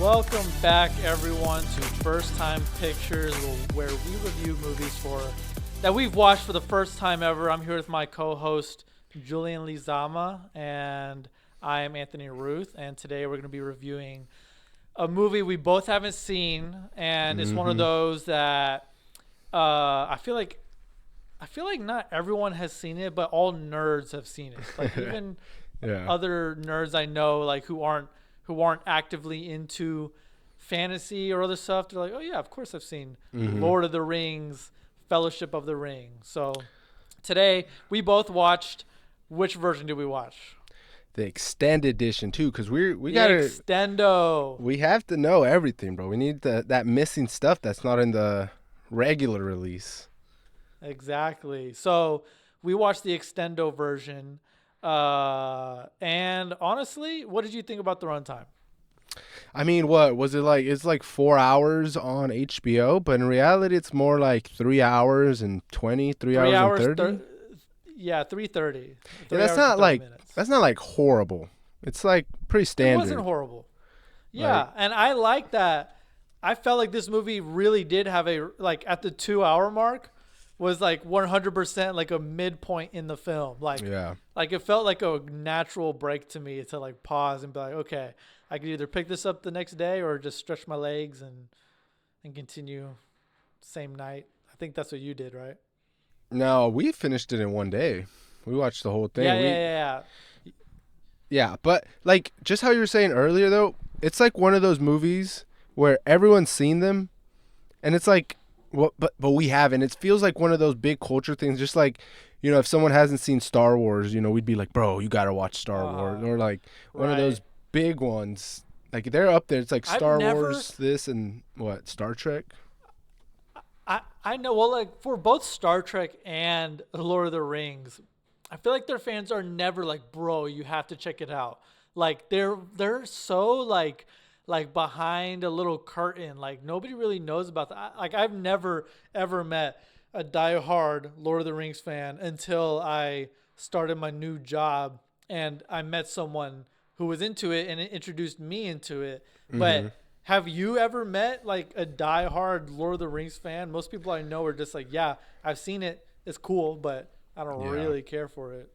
Welcome back, everyone, to First Time Pictures, where we review movies that we've watched for the first time ever. I'm here with my co-host Julian Lizama, and I am Anthony Ruth. And today we're going to be reviewing a movie we both haven't seen, and it's one of those that I feel like not everyone has seen it, but all nerds have seen it. Like even other nerds I know, like who aren't actively into fantasy or other stuff, they're like, oh yeah, of course I've seen Lord of the Rings, Fellowship of the Ring. So today we both watched. Which version did we watch? The extended edition too, because we the gotta extendo. We have to know everything, bro. We need that missing stuff that's not in the regular release. Exactly. So we watched the extendo version. And honestly, what did you think about the runtime? I mean, what was it like? It's like 4 hours on HBO, but in reality, it's more like 3 hours and 20, 3 hours and 30. Yeah, 3:30. Yeah, that's not like horrible. It's like pretty standard. It wasn't horrible. Yeah, and I like that. I felt like this movie really did have at the 2 hour mark was like 100% like a midpoint in the film. Like it felt like a natural break to me to like pause and be like, okay, I could either pick this up the next day or just stretch my legs and continue same night. I think that's what you did, right? No, we finished it in one day. We watched the whole thing. Yeah, but like just how you were saying earlier though, it's like one of those movies where everyone's seen them and it's like but we haven't. It feels like one of those big culture things, just like, you know, if someone hasn't seen Star Wars, you know, we'd be like, bro, you got to watch Star Wars. Or like one of those big ones. Like they're up there. It's like Star Wars, this and Star Trek. I know. Well, like for both Star Trek and Lord of the Rings, I feel like their fans are never like, bro, you have to check it out. Like they're so like behind a little curtain. Like nobody really knows about that. Like I've never ever met a diehard Lord of the Rings fan until I started my new job and I met someone who was into it and it introduced me into it. But have you ever met like a diehard Lord of the Rings fan? Most people I know are just like, yeah, I've seen it. It's cool, but I don't really care for it.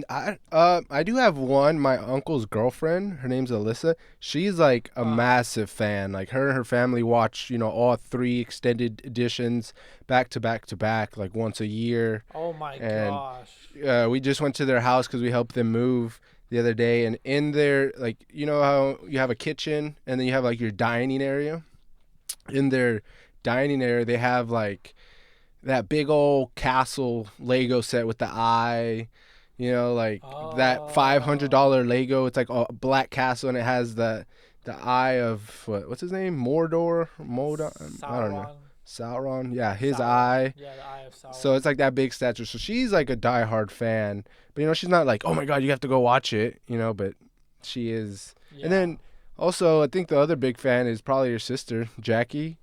I do have one. My uncle's girlfriend, her name's Alyssa. She's like a massive fan. Like her and her family watch, you know, all 3 extended editions back to back to back, like once a year. Oh my gosh! We just went to their house because we helped them move the other day, and in there, like, you know how you have a kitchen and then you have like your dining area. In their dining area, they have like that big old castle Lego set with the eye. You know, like that $500 Lego. It's like a black castle, and it has the eye of what's his name? Mordor, I don't know. Sauron. Yeah, his eye. Yeah, the eye of Sauron. So it's like that big statue. So she's like a diehard fan, but you know, she's not like, oh my god, you have to go watch it. You know, but she is. Yeah. And then also, I think the other big fan is probably your sister, Jackie.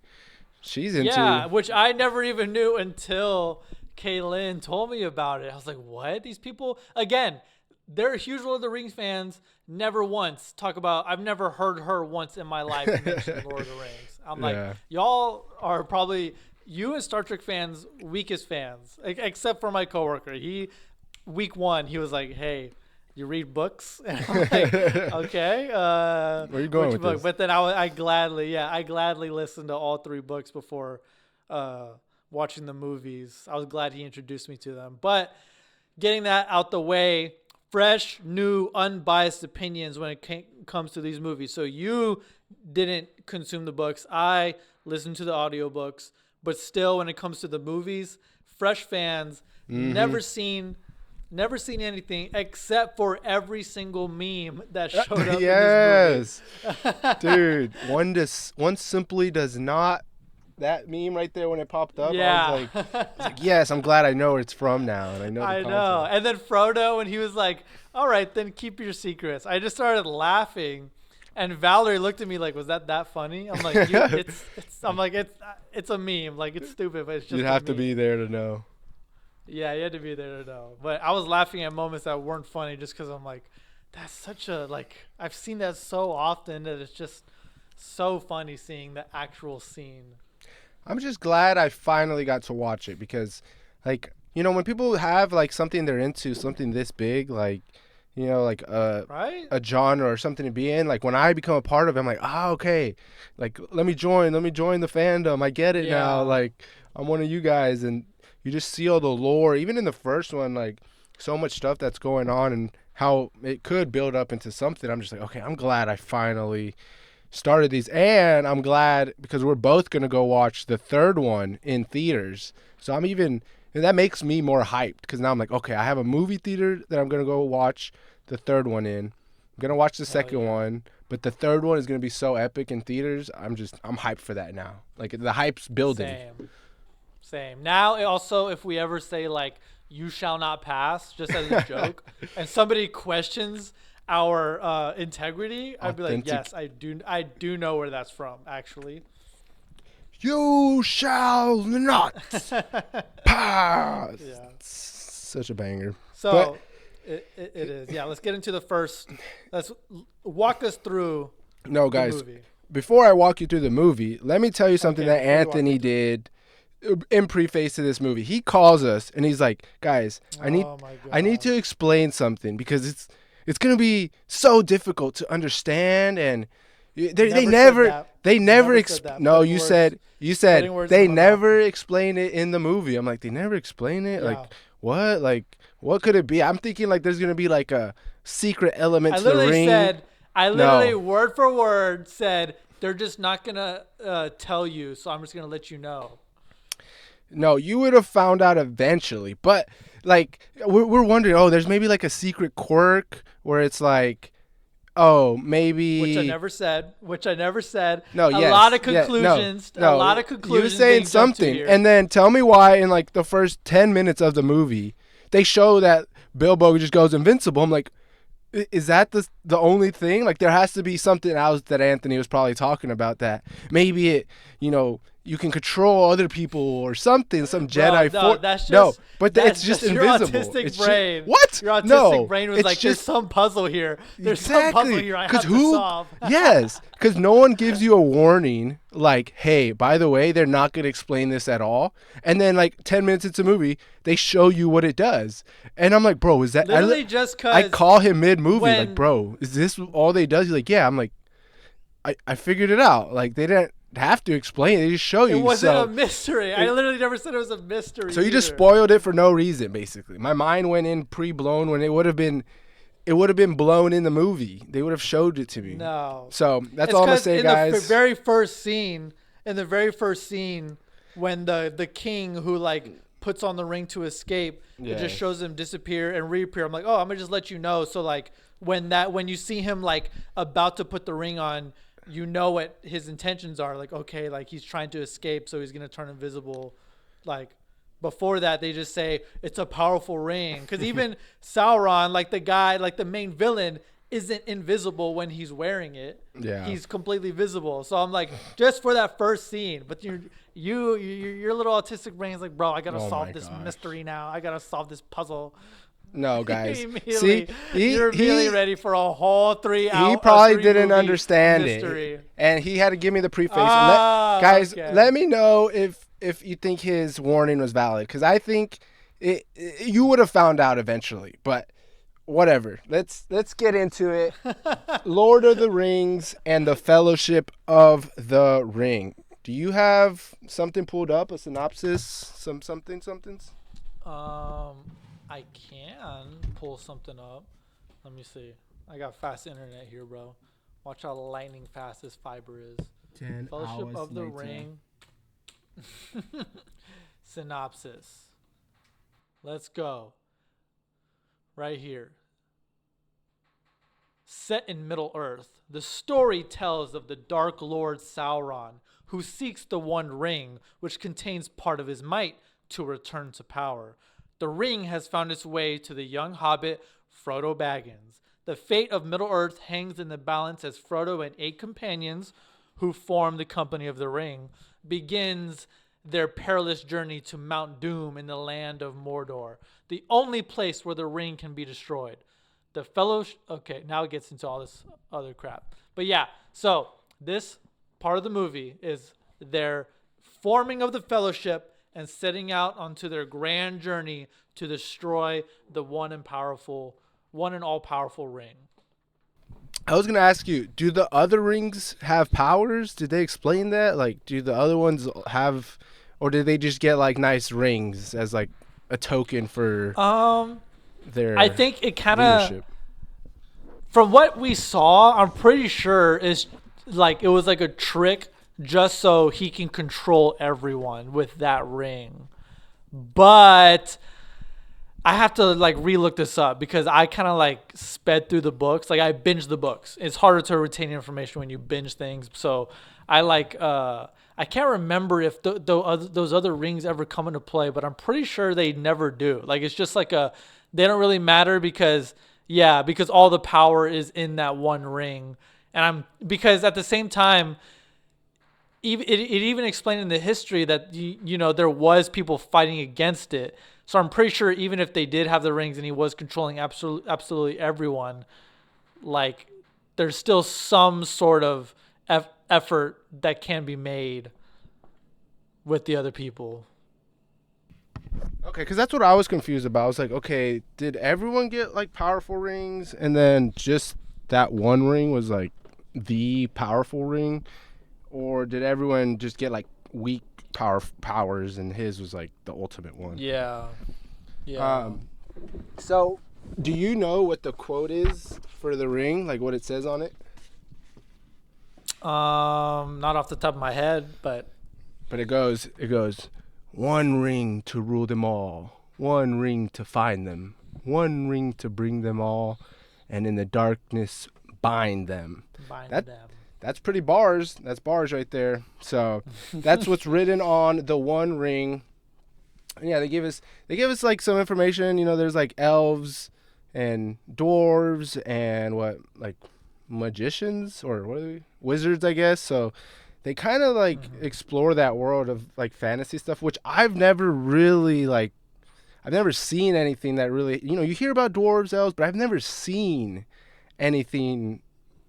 She's into. Yeah, which I never even knew until Kaylin told me about it. I was like, what? These people, again, they're huge Lord of the Rings fans. Never once talk about, I've never heard her once in my life mention Lord of the Rings. I'm like, y'all are probably, you and Star Trek fans, weakest fans, except for my coworker. Week 1, he was like, hey, you read books? And I'm like, okay. Where are you going with this? But then I gladly listened to all 3 books before watching the movies. I was glad he introduced me to them. But getting that out the way, fresh, new, unbiased opinions when it comes to these movies. So you didn't consume the books. I listened to the audiobooks. But still, when it comes to the movies, fresh fans, never seen anything except for every single meme that showed up in this movie. Dude, one simply does not. That meme right there when it popped up, I was like, yes, I'm glad I know where it's from now, and I know. I know. And then Frodo, and he was like, "All right, then keep your secrets." I just started laughing, and Valerie looked at me like, "Was that funny?" I'm like, it's a meme, like it's stupid, but it's just. You have to be there to know. Yeah, you had to be there to know. But I was laughing at moments that weren't funny just because I'm like, that's such a, like, I've seen that so often that it's just so funny seeing the actual scene. I'm just glad I finally got to watch it because, like, when people have like something they're into, something this big, like, like Right? a genre or something to be in, like when I become a part of it, I'm like, okay, like let me join the fandom. I get it now. Yeah. Like I'm one of you guys, and you just see all the lore, even in the first one, like so much stuff that's going on and how it could build up into something. I'm just like, okay, I'm glad I finally started these, and I'm glad because we're both gonna go watch the third one in theaters. So and that makes me more hyped because now I'm like, okay, I have a movie theater that I'm gonna go watch the third one in. I'm gonna watch the Hell second yeah. one, but the third one is gonna be so epic in theaters. I'm hyped for that now. Like the hype's building. Same. Same. Now, also, if we ever say like "you shall not pass" just as a joke, and somebody questions our integrity, I'd be like, Authentic. "Yes, I do. I do know where that's from, actually." You shall not pass. Yeah. Such a banger. But So it is. Yeah. Let's get into the first. Walk us through no, the guys. movie. Before I walk you through the movie, let me tell you something Okay. that Before you walk Anthony me through. did in preface to this movie. He calls us and he's like, "Guys, Oh my I need god. to explain something because it's going to be so difficult to understand and they Never said never that. they never Never said that. no, you said Putting words in they my mouth. never explain it in the movie. I'm like, "They never explain it?" Yeah. Like, what? Like what could it be? I'm thinking like there's going to be like a secret element I to the literally ring. said, I literally No. word for word said, they're just not gonna tell you, so I'm just gonna let you know. No, you would have found out eventually. But like we're wondering, oh, there's maybe like a secret quirk where it's like, oh, Which I maybe never said. Which I never said. no, A yes, lot of yeah, no, conclusions. A no. lot of You were conclusions saying being jumped to something, here. and then tell me why in like the first 10 minutes of the movie they show that Bilbo just goes invincible. I'm like, is that the only thing? Like there has to be something else that Anthony was probably talking about that maybe you can control other people or something, some Bro, Jedi no, force. No, but it's that's just just your invisible. autistic It's brain. what? Your autistic No, brain was it's like, there's just some puzzle here. There's some puzzle exactly here I because have to solve. yes, because no one gives you a warning like, hey, by the way, they're not going to explain this at all. And then like 10 minutes into the movie, they show you what it does, and I'm like, bro, is that? Literally just I because call him mid movie, like, when bro, is this all they does? He's like, yeah. I'm like, I figured it out. Like they didn't have to explain it; they just show it you. wasn't a So, mystery. I literally never said it was a mystery so you just either. spoiled it for no reason, basically. My mind went in pre-blown when it would have been blown in the movie. They would have showed it to me. No. So that's It's all I'm gonna because say, in guys. the very first scene, when the king who like puts on the ring to escape, it just Yes. shows him disappear and reappear. I'm like, oh, I'm gonna just let you know. So like when you see him like about to put the ring on, you know what his intentions are. Like, okay, like he's trying to escape, so he's gonna turn invisible. Like before that, they just say it's a powerful ring. Because even Sauron, like the guy, like the main villain, isn't invisible when he's wearing it. Yeah. He's completely visible. So I'm like, just for that first scene. But your little autistic brain is like, bro, I gotta Oh solve my this gosh. mystery now. I gotta solve this puzzle. No, guys. Immediately, See, you're immediately ready for a whole 3 hour. he probably didn't movie understand mystery. it, and he had to give me the preface. Guys, Okay. let me know if you think his warning was valid, because I think you would have found out eventually. But whatever. Let's get into it. Lord of the Rings and the Fellowship of the Ring. Do you have something pulled up? A synopsis? Somethings? I can pull something up. Let me see. I got fast internet here, bro. Watch how lightning fast this fiber is. 10 Fellowship hours of the later. Ring. Synopsis. Let's go. Right here. Set in Middle Earth, the story tells of the Dark Lord Sauron, who seeks the One Ring, which contains part of his might, to return to power. The ring has found its way to the young hobbit, Frodo Baggins. The fate of Middle Earth hangs in the balance as Frodo and 8 companions, who form the Company of the Ring, begins their perilous journey to Mount Doom in the land of Mordor, the only place where the ring can be destroyed. The fellowship. Okay, now it gets into all this other crap. But yeah, so This part of the movie is their forming of the Fellowship and setting out onto their grand journey to destroy the one and all powerful ring. I was gonna ask you, do the other rings have powers? Did they explain that? Like, do the other ones have, or did they just get like nice rings as like a token for their I think it kind of, leadership? from what we saw, I'm pretty sure is like it was like a trick just so he can control everyone with that ring. But I have to like relook this up because I kind of like sped through the books. Like I binged the books. It's harder to retain information when you binge things. So I like I can't remember if those other rings ever come into play, but I'm pretty sure they never do. Like it's just like they don't really matter because all the power is in that one ring. And because at the same time, it even explained in the history that there was people fighting against it. So I'm pretty sure even if they did have the rings and he was controlling absolutely everyone, like there's still some sort of effort that can be made with the other people. Okay, because that's what I was confused about. I was like, okay, did everyone get like powerful rings, and then just that one ring was like the powerful ring, or did everyone just get like weak powers, and his was like the ultimate one? Yeah. Yeah. So, do you know what the quote is for the ring? Like what it says on it? Not off the top of my head, but it goes, one ring to rule them all, one ring to find them, one ring to bring them all, and in the darkness bind them. That's pretty bars. That's bars right there. So that's what's written on the one ring. And yeah, they give us like some information. There's like elves and dwarves and like magicians, or what are they? Wizards, I guess. So they kind of like explore that world of like fantasy stuff, which I've never really like. I've never seen anything that really, you hear about dwarves, elves, but I've never seen anything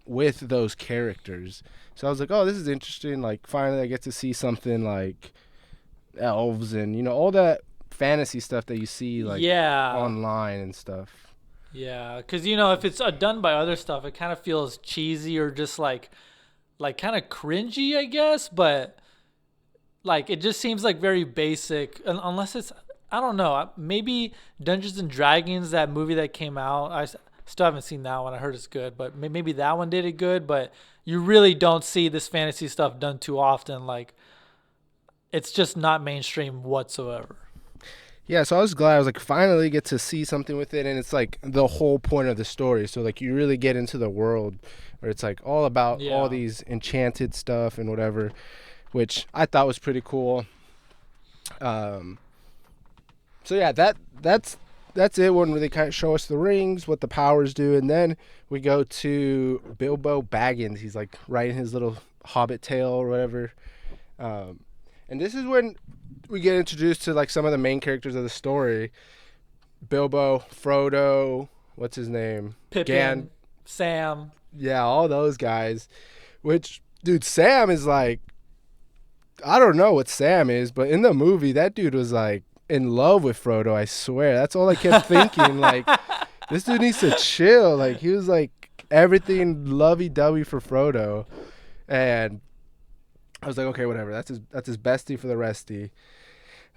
with those characters. So I was like, oh, this is interesting. Like finally I get to see something like elves and all that fantasy stuff that you see like online and stuff. Yeah, because if it's done by other stuff, it kind of feels cheesy or just like kind of cringy, I guess. But like it just seems like very basic, unless it's, I don't know, maybe Dungeons and Dragons, that movie that came out. I still haven't seen that one. I heard it's good, but maybe that one did it good. But you really don't see this fantasy stuff done too often. Like it's just not mainstream whatsoever. Yeah, so I was glad. I was like, finally get to see something with it, and it's like the whole point of the story. So like you really get into the world where it's like all about all these enchanted stuff and whatever, which I thought was pretty cool. So yeah, that's it when they kind of show us the rings, what the powers do, and then we go to Bilbo Baggins. He's like writing his little hobbit tale or whatever. And this is when we get introduced to like some of the main characters of the story. Bilbo, Frodo, what's his name? Pippin, Sam. Yeah, all those guys. Which, dude, Sam is like, I don't know what Sam is, but in the movie, that dude was like in love with Frodo, I swear. That's all I kept thinking. Like, this dude needs to chill. Like, he was like everything lovey-dovey for Frodo. And I was like, okay, whatever. That's his bestie for the restie.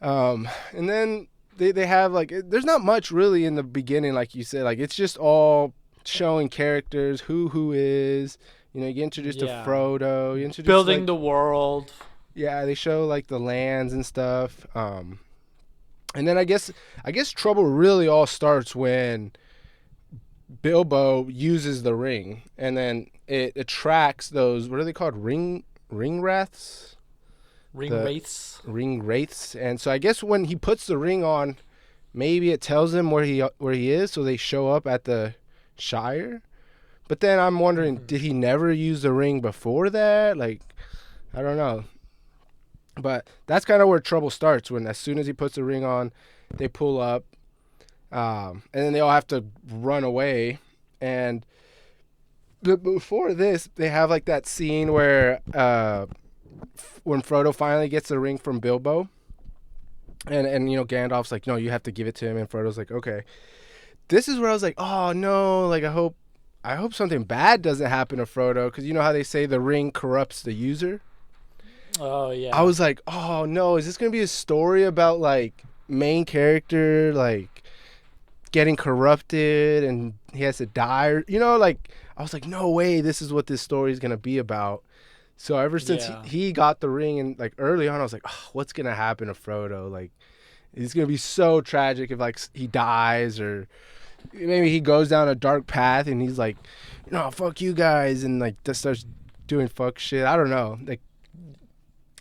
And then they have like, there's not much really in the beginning, like you said. Like it's just all showing characters, who is. You get introduced to Frodo. You introduce building the world. Yeah, they show like the lands and stuff. And then I guess trouble really all starts when Bilbo uses the ring, and then it attracts those, what are they called? Ring wraiths? Ring wraiths. And so I guess when he puts the ring on, maybe it tells him where he is, so they show up at the Shire. But then I'm wondering, did he never use the ring before that? Like, I don't know. But that's kind of where trouble starts, when as soon as he puts the ring on, they pull up. And then they all have to run away. And But before this, they have like that scene where when Frodo finally gets the ring from Bilbo, and Gandalf's like, no, you have to give it to him, and Frodo's like, okay. This is where I was like, oh no, like I hope something bad doesn't happen to Frodo, because you know how they say the ring corrupts the user. Oh I yeah. was like, oh no, is this gonna be a story about like main character like getting corrupted and he has to die, or, like I was like, no way, this is what this story is gonna be about. So ever since Yeah. he got the ring, and like early on, I was like, oh, what's gonna happen to Frodo? Like, it's gonna be so tragic if like he dies, or maybe he goes down a dark path and he's like, no, fuck you guys, and like just starts doing fuck shit. I don't know. Like,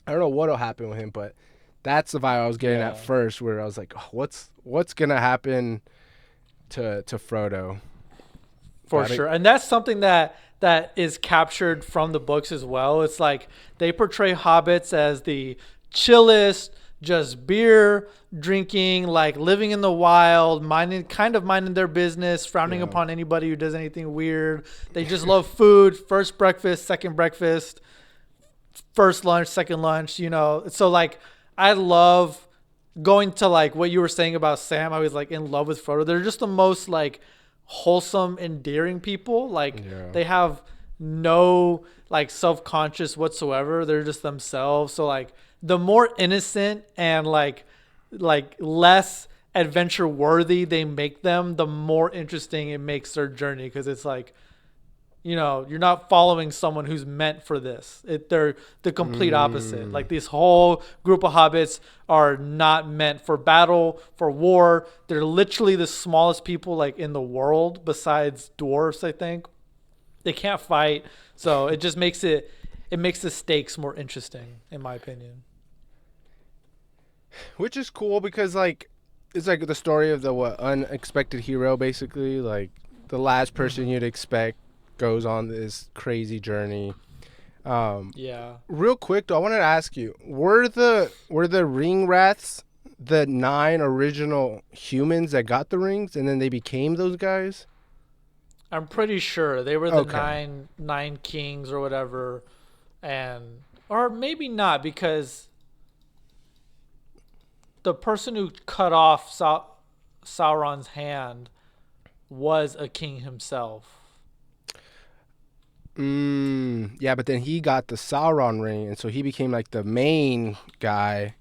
I don't know what'll happen with him, but that's the vibe I was getting at Yeah. first, where I was like, oh, what's gonna happen to Frodo? For But sure. And that's something that is captured from the books as well. It's like they portray hobbits as the chillest, just beer drinking, like living in the wild, minding their business, frowning yeah, upon anybody who does anything weird. They just love food, first breakfast, second breakfast, first lunch, second lunch, So like I love going to like what you were saying about Sam. I was like in love with Frodo. They're just the most like wholesome, endearing people. Like yeah. they have no like self-conscious whatsoever. They're just themselves. So like the more innocent and like less adventure worthy they make them, the more interesting it makes their journey, because it's like you're not following someone who's meant for this. They're the complete opposite. Mm, Like this whole group of hobbits are not meant for battle, for war. They're literally the smallest people like in the world besides dwarves, I think. They can't fight. So it just makes the stakes more interesting, in my opinion. which is cool because like it's like the story of the unexpected hero, basically. Like the last person Hmm. you'd expect goes on this crazy journey. Um, Yeah. Real quick though, I wanted to ask you: were the ring rats the 9 original humans that got the rings, and then they became those guys? I'm pretty sure they were the Okay. nine kings or whatever, and or maybe not, because the person who cut off Sauron's hand was a king himself. Yeah, but then he got the Sauron ring, and so he became like the main guy,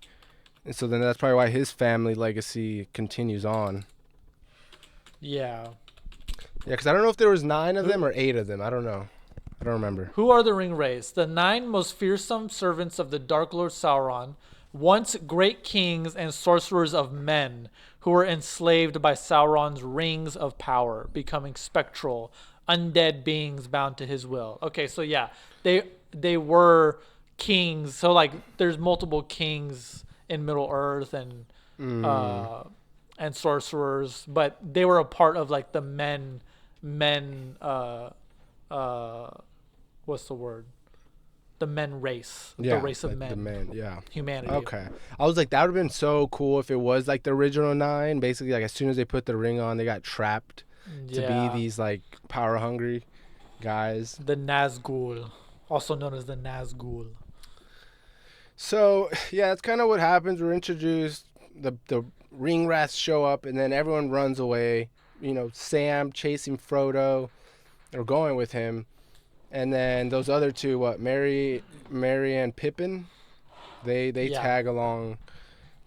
and so then that's probably why his family legacy continues on. Yeah. Yeah, because I don't know if there was 9 of Who them or 8 of them. I don't know. I don't remember. who are the ring wraiths? The nine most fearsome servants of the Dark Lord Sauron, once great kings and sorcerers of men, who were enslaved by Sauron's rings of power, becoming spectral, undead beings bound to his will. Okay, so yeah, they were kings. So like there's multiple kings in Middle Earth Mm, uh and sorcerers, but they were a part of like the men uh what's the word? The men race, the yeah, race of like the men, man. Yeah. humanity. Okay. I was like, that would have been so cool if it was like the original 9. Basically, like as soon as they put the ring on, they got trapped to be Yeah, these like power hungry guys. the Nazgul, also known as the Nazgul. So yeah, that's kind of what happens. We're introduced. The ring rats show up, and then everyone runs away. Sam chasing Frodo or going with him, and then those other two, what Mary and Pippin, they Yeah, tag along.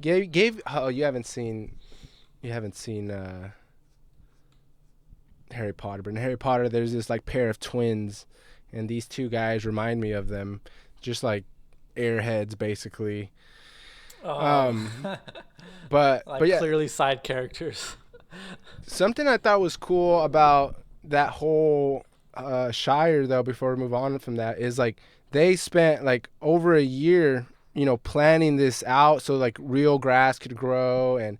Gave oh, you haven't seen Harry Potter, but in Harry Potter there's this like pair of twins, and these two guys remind me of them, just like airheads basically. uh, Um, but like yeah, clearly side characters. something I thought was cool about that whole Shire, though, before we move on from that, is like they spent like over a year, planning this out so like real grass could grow, and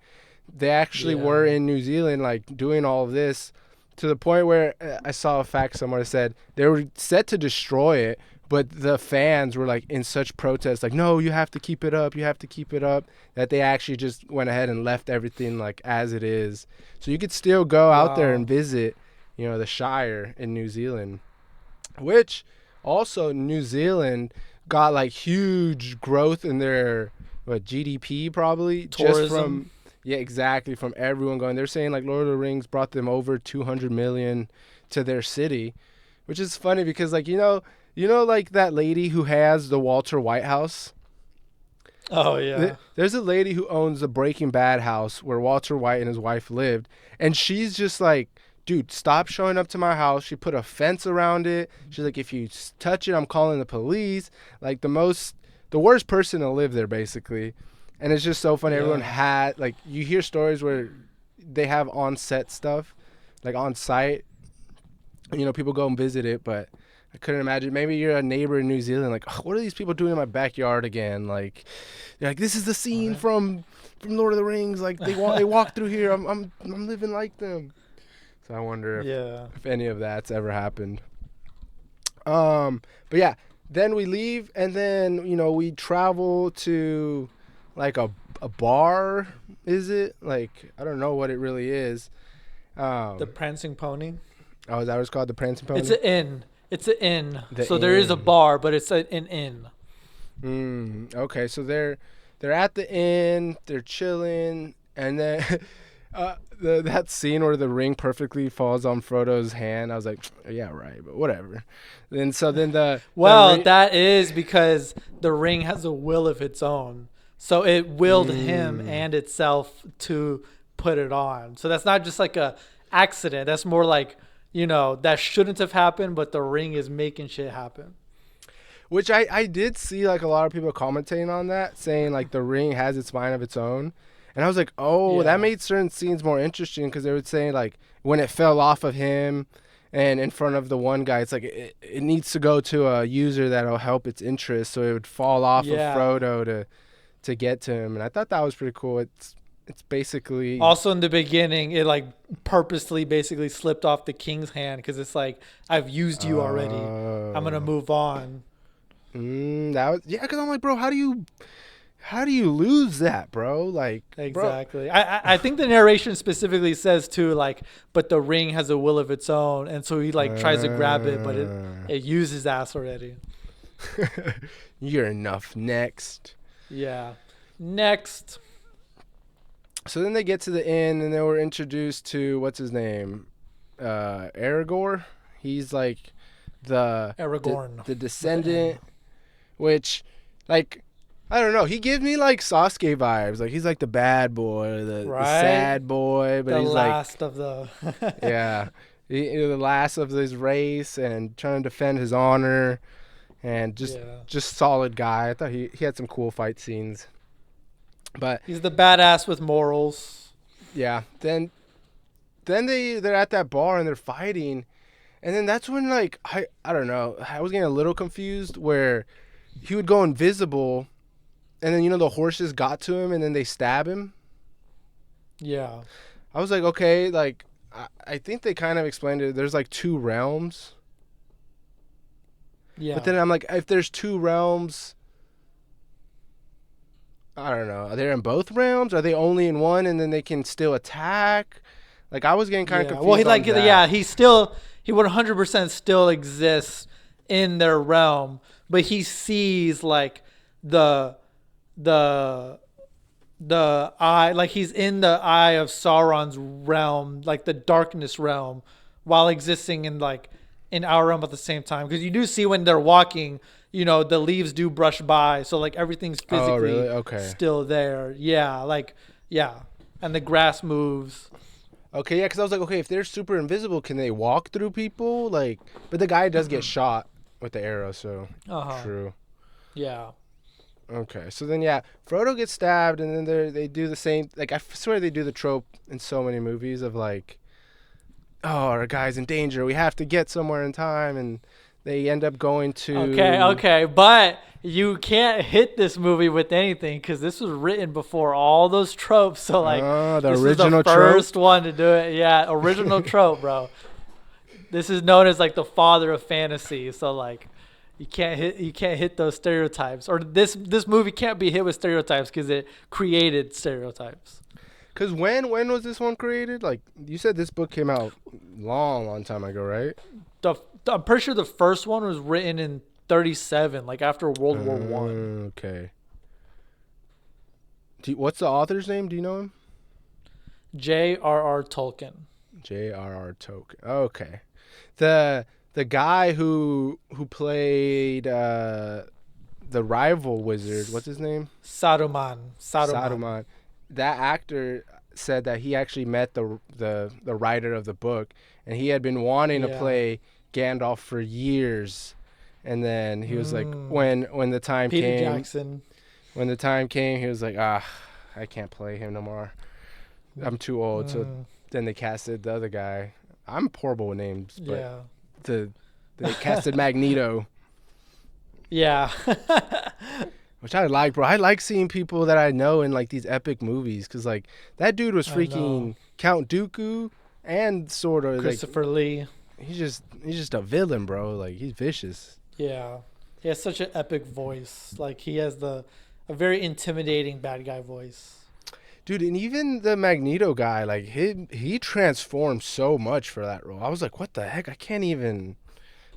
they actually were Yeah. in New Zealand like doing all of this to the point where I saw a fact somewhere that said they were set to destroy it, but the fans were like in such protest, like, no, you have to keep it up, you have to keep it up, that they actually just went ahead and left everything like as it is. So you could still go out there and Wow. visit, the Shire in New Zealand. which also New Zealand got like huge growth in their GDP probably Tourism. just from exactly from everyone going. They're saying like Lord of the Rings brought them over 200 million to their city, which is funny because like like that lady who has the Walter White house. Oh yeah. There's a lady who owns the Breaking Bad house where Walter White and his wife lived, and she's just like, dude, stop showing up to my house. She put a fence around it. She's like, if you touch it, I'm calling the police. Like the worst person to live there, basically. And it's just so funny. Yeah. Everyone had like, you hear stories where they have on-set stuff, like on site. People go and visit it, but I couldn't imagine. Maybe you're a neighbor in New Zealand, like, oh, what are these people doing in my backyard again? Like, you're like, this is the scene from Lord of the Rings. Like they walk through here. I'm living like them. So I wonder if any of that's ever happened. But yeah, then we leave, and then we travel to like a bar. Is it like, I don't know what it really is. The Prancing Pony. Oh, is that what it's called? The Prancing Pony? It's an inn. It's an inn. So inn. There is a bar, but it's an inn. Okay, so they're at the inn, they're chilling, and then that scene where the ring perfectly falls on Frodo's hand, I was like, yeah, right, but whatever. Then that is because the ring has a will of its own. So it willed him and itself to put it on. So that's not just like a accident. That's more like, that shouldn't have happened, but the ring is making shit happen. Which I did see like a lot of people commenting on that, saying like the ring has its mind of its own. And I was like, that made certain scenes more interesting because they would say like when it fell off of him and in front of the one guy, it's like it needs to go to a user that'll help its interest. So it would fall off of Frodo to get to him. And I thought that was pretty cool. It's basically also in the beginning, it like purposely basically slipped off the king's hand because it's like, I've used you already. I'm going to move on. That was because I'm like, bro, how do you lose that, bro? Like, exactly. Bro. I think the narration specifically says too, like, but the ring has a will of its own, and so he like tries to grab it, but it used his ass already. You're enough. Next. Yeah. Next. So then they get to the inn, and they were introduced to what's his name, Aragorn. He's like Aragorn, the descendant. Which, like, I don't know. He gives me like Sasuke vibes. Like he's like the bad boy, the sad boy, but he's last like of the the last of his race and trying to defend his honor, and just solid guy. I thought he had some cool fight scenes. But he's the badass with morals. Yeah. Then they're at that bar and they're fighting, and then that's when like I don't know. I was getting a little confused where he would go invisible, and then the horses got to him and then they stab him. Yeah. I was like, okay, like I think they kind of explained it. There's like two realms. Yeah. But then I'm like, if there's two realms, I don't know. Are they in both realms? Are they only in one and then they can still attack? Like I was getting kind of confused. Well, he 100% still exists in their realm, but he sees like the eye, like he's in the eye of Sauron's realm, like the darkness realm, while existing in our realm at the same time. Because you do see when they're walking, the leaves do brush by, so like everything's physically still there. And the grass moves. Okay, yeah, because I was like, okay, if they're super invisible, can they walk through people? Like, but the guy does get shot with the arrow, so true. Yeah. Okay, so then Frodo gets stabbed, and then they do the same. Like I swear they do the trope in so many movies of like, oh, our guy's in danger. We have to get somewhere in time, and they end up going to. Okay, but you can't hit this movie with anything because this was written before all those tropes. So like, this original was the first one to do it. Yeah, original trope, bro. This is known as like the father of fantasy. So like, you can't hit those stereotypes, or this movie can't be hit with stereotypes because it created stereotypes. Cause when was this one created? Like you said, this book came out long time ago, right? I'm pretty sure the first one was written in 37, like after World War One. Okay. What's the author's name? Do you know him? J.R.R. Tolkien. J.R.R. Tolkien. Okay. The guy who played the rival wizard. What's his name? Saruman. That actor said that he actually met the writer of the book, and he had been wanting to play Gandalf for years, and then he was like, when the time Peter came, Jackson. When the time came, he was like, I can't play him no more. I'm too old. So then they casted the other guy. I'm horrible with names, but they casted Magneto. Yeah. Which I like, bro. I like seeing people that I know in like these epic movies, because like that dude was freaking Count Dooku and sort of Christopher Lee. He's just a villain, bro. Like he's vicious. Yeah, he has such an epic voice. Like he has a very intimidating bad guy voice. Dude, and even the Magneto guy, like he transformed so much for that role. I was like, what the heck? I can't even.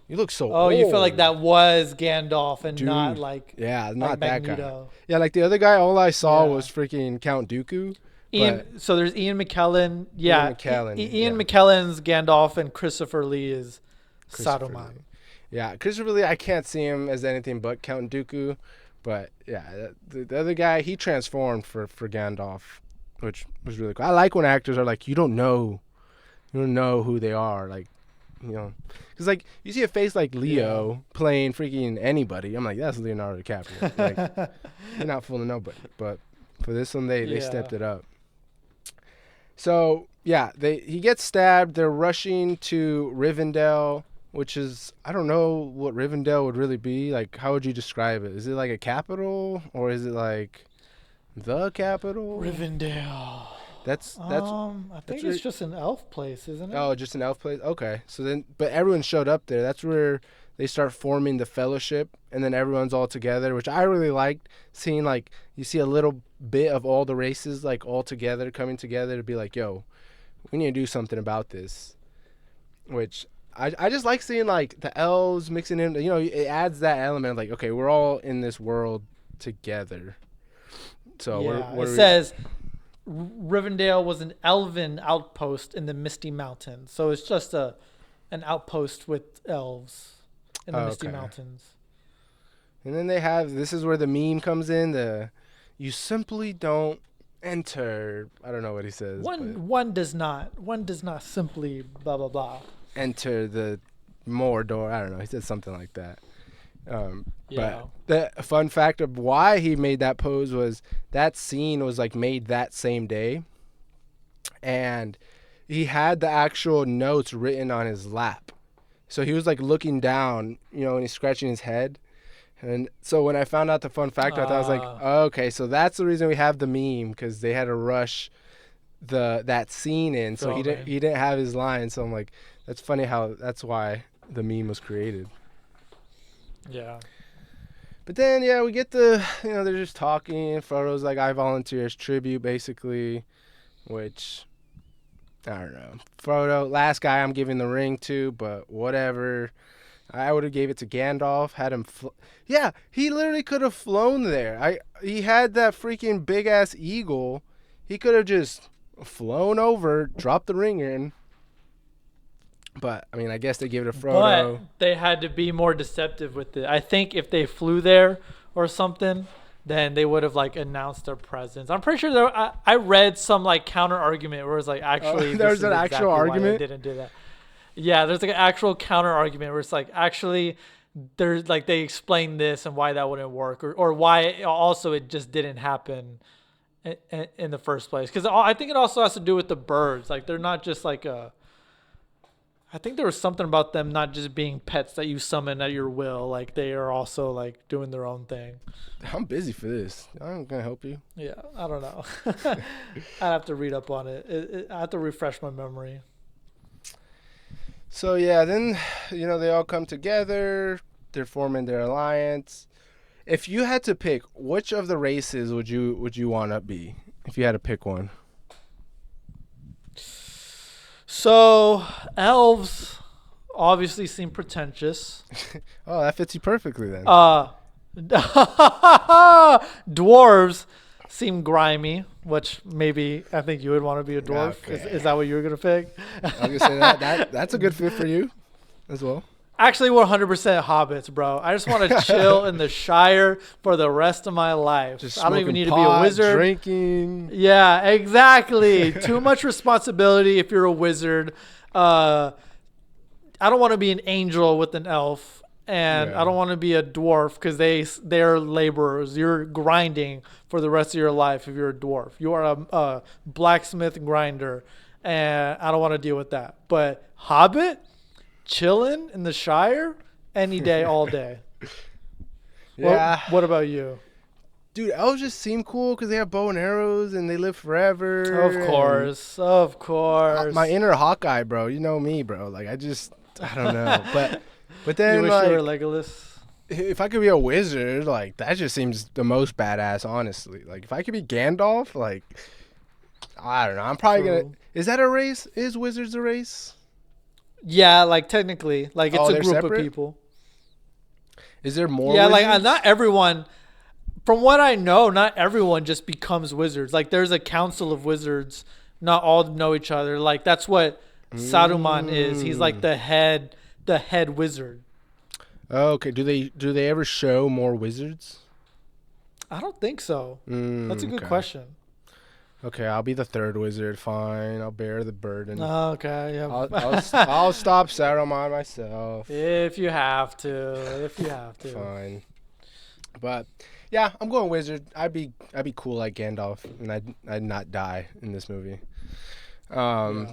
You look so old. You feel like that was Gandalf and not like not like that Magneto. guy. Yeah, like the other guy, all I saw was freaking Count Dooku. So there's Ian McKellen. Yeah, Ian yeah. McKellen's Gandalf and Christopher Lee is Saruman. Yeah, Christopher Lee, I can't see him as anything but Count Dooku. But yeah, the other guy, he transformed for Gandalf, which was really cool. I like when actors are like, you don't know who they are, like, you know, because like you see a face like Leo playing freaking anybody. I'm like, that's Leonardo DiCaprio. Like, you're not fooling nobody. But for this one, they stepped it up. So yeah, he gets stabbed. They're rushing to Rivendell, which is, I don't know what Rivendell would really be. Like, how would you describe it? Is it like a capital, or is it like the capital? Rivendell. That's I think it's just an elf place, isn't it? Oh, just an elf place? Okay. So then, but everyone showed up there. That's where they start forming the fellowship, and then everyone's all together, which I really liked seeing. Like, you see a little bit of all the races, like, all together, coming together to be like, yo, we need to do something about this. Which I just like seeing, like, the elves mixing in. You know, it adds that element of, like, okay, we're all in this world together. So it says Rivendell was an elven outpost in the Misty Mountains. So it's just an outpost with elves in the Misty Mountains. And then this is where the meme comes in, you simply don't enter, I don't know what he says. One does not simply blah blah blah. Enter the Mordor. I don't know. He said something like that. Yeah. But the fun fact of why he made that pose was that scene was like made that same day, and he had the actual notes written on his lap. So he was like looking down, you know, and he's scratching his head. And so when I found out the fun fact, I was like, oh, okay, so that's the reason we have the meme, because they had to rush that scene in, so he didn't have his line. So I'm like, that's funny how that's why the meme was created. Yeah. But then, we get they're just talking. Frodo's like, I volunteer as tribute, basically, which, I don't know. Frodo, last guy I'm giving the ring to, but whatever. I would have gave it to Gandalf, had him, he literally could have flown there. He had that freaking big-ass eagle. He could have just flown over, dropped the ring in. But, I mean, I guess they gave it to Frodo. But they had to be more deceptive with it. I think if they flew there or something, then they would have, like, announced their presence. I'm pretty sure I read some, like, counter-argument where it's like, actually, there's an actual argument? Why they didn't do that. Yeah, there's, like, an actual counter-argument where it's like, actually, there's, like, they explain this and why that wouldn't work. Or why also it just didn't happen in the first place. Because I think it also has to do with the birds. Like, they're not just, like, I think there was something about them not just being pets that you summon at your will. Like, they are also, like, doing their own thing. I'm busy for this. I'm going to help you. Yeah, I don't know. I have to read up on it. I have to refresh my memory. So, then, they all come together. They're forming their alliance. If you had to pick, which of the races would you want to be? If you had to pick one. So, elves obviously seem pretentious. oh, that fits you perfectly then. Dwarves seem grimy, which maybe I think you would want to be a dwarf. Okay. Is that what you were gonna pick? I was gonna say that's a good fit for you as well. Actually, we're 100% hobbits, bro. I just want to chill in the Shire for the rest of my life. Just I don't even smoking need to be a pot, wizard. drinking. Yeah, exactly. Too much responsibility if you're a wizard. I don't want to be an angel with an elf, and Yeah. I don't want to be a dwarf because they're laborers. You're grinding for the rest of your life if you're a dwarf. You are a blacksmith grinder, and I don't want to deal with that. But hobbit, chilling in the Shire, any day, all day. Yeah. What about you? Dude, elves just seem cool because they have bow and arrows and they live forever. Of course. My inner Hawkeye, bro. You know me, bro. Like I don't know. But then You wish like you were Legolas. if I could be a wizard, like that just seems the most badass, honestly. Like if I could be Gandalf, like I don't know. I'm probably True. gonna. Is that a race? Is wizards a race? Yeah, like technically, like it's Oh, a they're group separate? of people. Is there more? Yeah, wizards? like not everyone. From what I know, not everyone just becomes wizards. Like there's a council of wizards. Not all know each other. Like that's what Saruman is. He's like the head wizard. Oh, okay. Do they ever show more wizards? I don't think so. That's a good Okay. question. Okay, I'll be the third wizard. Fine, I'll bear the burden. Okay, yeah. I'll stop Saruman myself. If you have to. Fine. But yeah, I'm going wizard. I'd be cool like Gandalf, and I'd not die in this movie. Yeah.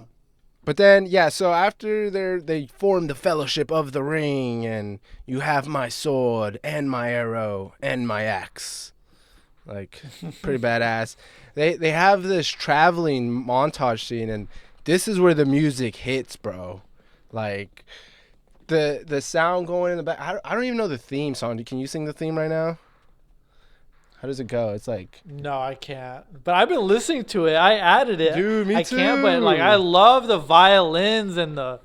But then yeah, so after they form the Fellowship of the Ring, and you have my sword and my arrow and my axe, like pretty badass. They have this traveling montage scene, and this is where the music hits, bro. Like the sound going in the back. I don't even know the theme song. Can you sing the theme right now? How does it go? It's like No, I can't. But I've been listening to it. I added it. Dude, me I can't, but like too. I love the violins and the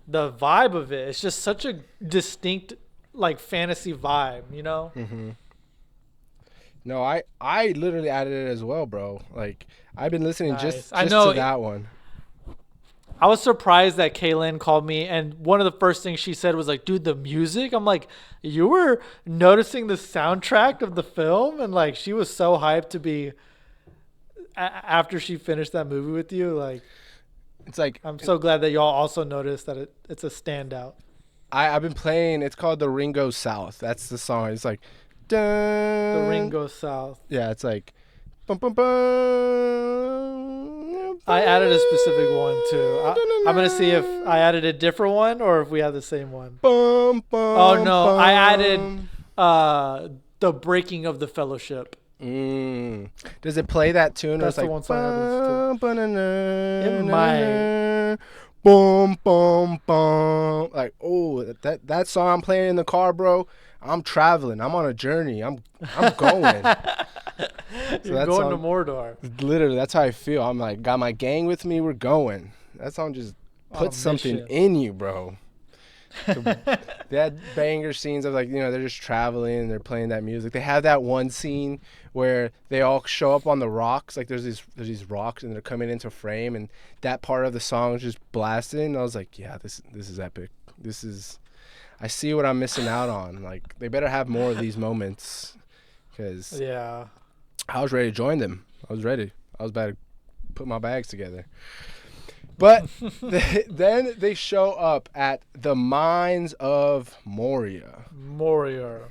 vibe of it. It's just such a distinct like fantasy vibe, you know? no, I literally added it as well, bro. Like I've been listening Nice. just I know to that one. I was surprised that Kaylin called me, and one of the first things she said was like, "Dude, the music." I'm like, "You were noticing the soundtrack of the film?" And like, she was so hyped to be after she finished that movie with you. Like, It's like I'm so glad that y'all also noticed that it's a standout. I've been playing. It's called The Ring Goes South. That's the song. It's like dun, The ring goes south. Yeah, it's like bum, bum, bum, I added a specific one too. I'm gonna see if I added a different one or if we have the same one. bum, bum, Oh no, I added bum. the breaking of the fellowship. Does it play that tune? That's or the one it's song I listened like It might. boom boom boom, like oh that song I'm playing in the car, bro. I'm traveling. I'm on a journey. I'm going. You're that going to song- Mordor. Literally, that's how I feel. I'm like, got my gang with me. We're going. That song just puts something mission. in you, bro. So they had banger scenes of like, they're just traveling and they're playing that music. They have that one scene where they all show up on the rocks. Like there's these rocks and they're coming into frame, and that part of the song is just blasting. And I was like, yeah, this is epic. I see what I'm missing out on. Like they better have more of these moments, because Yeah. I was ready to join them. I was ready. I was about to put my bags together. But then they show up at the mines of Moria. Moria.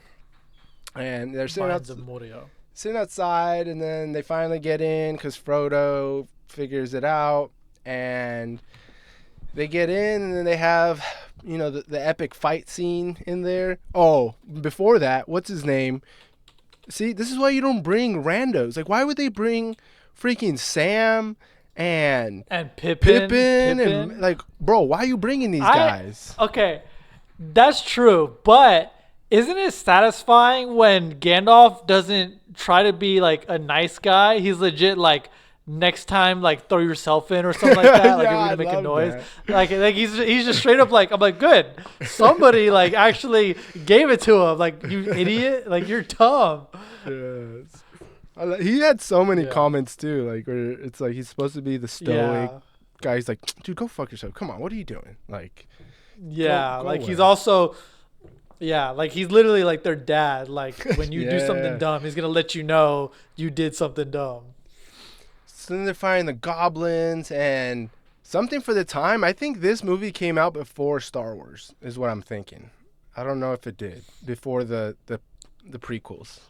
And they're Mines of Moria. sitting outside, and then they finally get in because Frodo figures it out. And they get in, and then they have, the epic fight scene in there. Oh, before that, what's his name? See, this is why you don't bring randos. Like, why would they bring freaking Sam and Pippin. and like, bro, why are you bringing these guys? Okay, that's true, but isn't it satisfying when Gandalf doesn't try to be like a nice guy? He's legit like, next time, like throw yourself in or something like that. Like Yeah, if you're I gonna make a love noise, that. like he's just straight up like, I'm like, good, somebody like actually gave it to him. Like, you idiot, like you're dumb. Yes. He had so many Yeah, comments too, like where it's like he's supposed to be the stoic yeah, guy. He's like, dude, go fuck yourself. Come on, what are you doing? Like, yeah. go Like he's away. also, yeah, like he's literally like their dad. Like when you do something Yeah. dumb, he's gonna let you know you did something dumb. So then they're fighting the goblins and something for the time. I think this movie came out before Star Wars, is what I'm thinking. I don't know if it did before the prequels.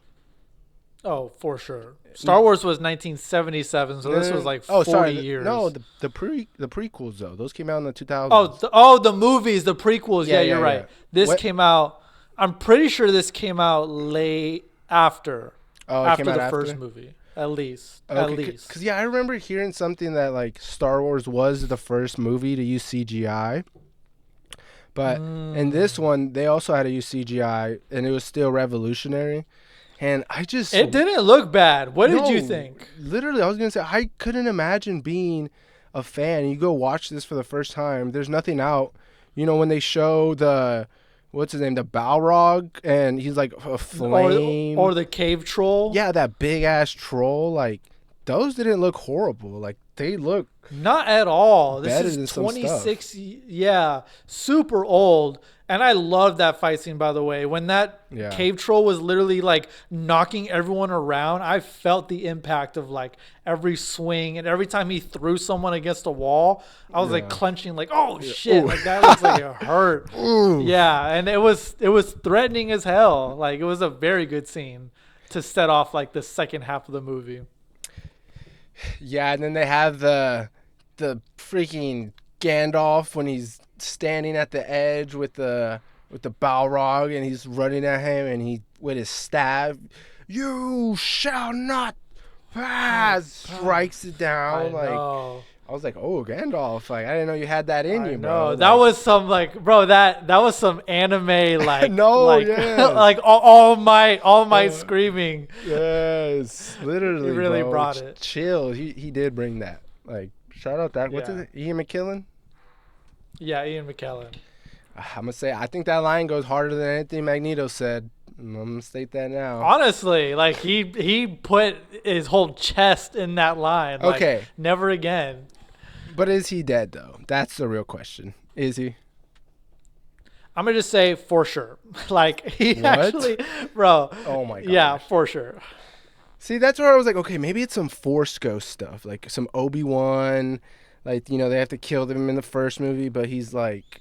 Oh, for sure. Star Wars was 1977, so this was like Oh, 40 sorry. years. No, the prequels though. Those came out in the 2000s. Oh, the movies, the prequels. Yeah, Yeah, yeah, you're yeah. right. This What? came out. I'm pretty sure this came out late after, Oh, it came after out the after. first movie, at least. At Okay, least. because yeah, I remember hearing something that like Star Wars was the first movie to use CGI, but in this one they also had to use CGI, and it was still revolutionary. And I just It didn't look bad. What did you no, think? literally, I was gonna say I couldn't imagine being a fan. You go watch this for the first time. There's nothing out. You know when they show the what's his name, the Balrog, and he's like a flame. Or the cave troll? Yeah, that big ass troll. Like those didn't look horrible. Like they look Not at all. This better is than some stuff. 26. Yeah, super old. And I love that fight scene, by the way. When that Yeah. cave troll was literally like knocking everyone around, I felt the impact of like every swing, and every time he threw someone against a wall, I was like Yeah. clenching, like, oh shit, Ooh. like that looks like it hurt. Ooh. Yeah, and it was threatening as hell. Like it was a very good scene to set off like the second half of the movie. Yeah, and then they have the freaking Gandalf when he's standing at the edge with the Balrog, and he's running at him, and he with his staff, you shall not pass, strikes it down. I know. I was like, oh, Gandalf, like I didn't know you had that in you, bro. No, that was some like, bro, that was some anime like, No, like, yes. like all might screaming. Yes, literally, He really bro. brought it. Chill. He did bring that. Like, shout out that. What's Yeah. it? Ian McKellen. Yeah, Ian McKellen. I'm gonna say I think that line goes harder than anything Magneto said. I'm gonna state that now. Honestly, like he put his whole chest in that line. Like, Okay. never again. But is he dead though? That's the real question. Is he? I'm gonna just say for sure. Like he What? actually, bro. Oh my god. Yeah, for sure. See, that's where I was like, okay, maybe it's some Force Ghost stuff, like some Obi-Wan, like they have to kill them in the first movie, but he's like,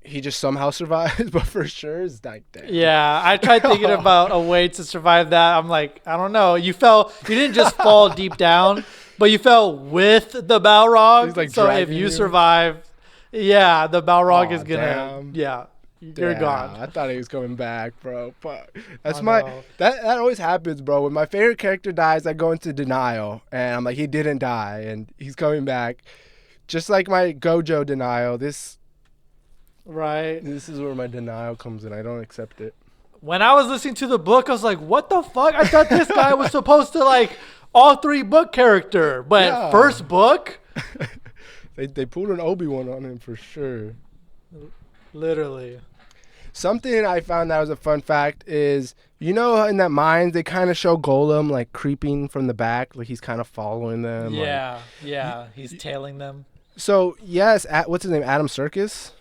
he just somehow survives, but for sure is like dead. Yeah, I tried thinking about a way to survive that. I'm like, I don't know. You didn't just fall deep down, but you fell with the Balrog. He's, like, so if dragging you you. survive, yeah, the Balrog Aw, is gonna, damn. yeah, you're Damn, gone. I thought he was coming back, bro. Fuck. That's I my know. that always happens, bro. When my favorite character dies, I go into denial, and I'm like, he didn't die, and he's coming back. Just like my Gojo denial. This Right. is where my denial comes in. I don't accept it. When I was listening to the book, I was like, what the fuck? I thought this guy was supposed to like all three book character, but Yeah. first book, They pulled an Obi-Wan on him for sure. literally. Something I found that was a fun fact is, in that mines they kind of show Golem like creeping from the back, like he's kind of following them. like- Yeah, he's tailing them. So yes, what's his name? Adam Serkis.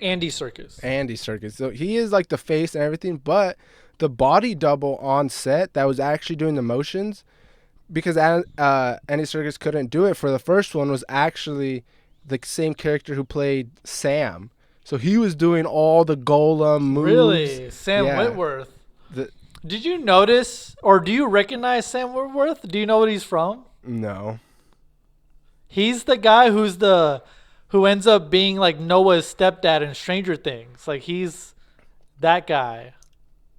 Andy Serkis. Andy Serkis. So he is like the face and everything, but the body double on set that was actually doing the motions, because Andy Serkis couldn't do it for the first one, was actually the same character who played Sam. So he was doing all the Golem moves. Really? Sam Yeah. Whitworth. The- Did you notice, or do you recognize Sam Whitworth? Do you know what he's from? No. He's the guy who ends up being like Noah's stepdad in Stranger Things. Like he's that guy.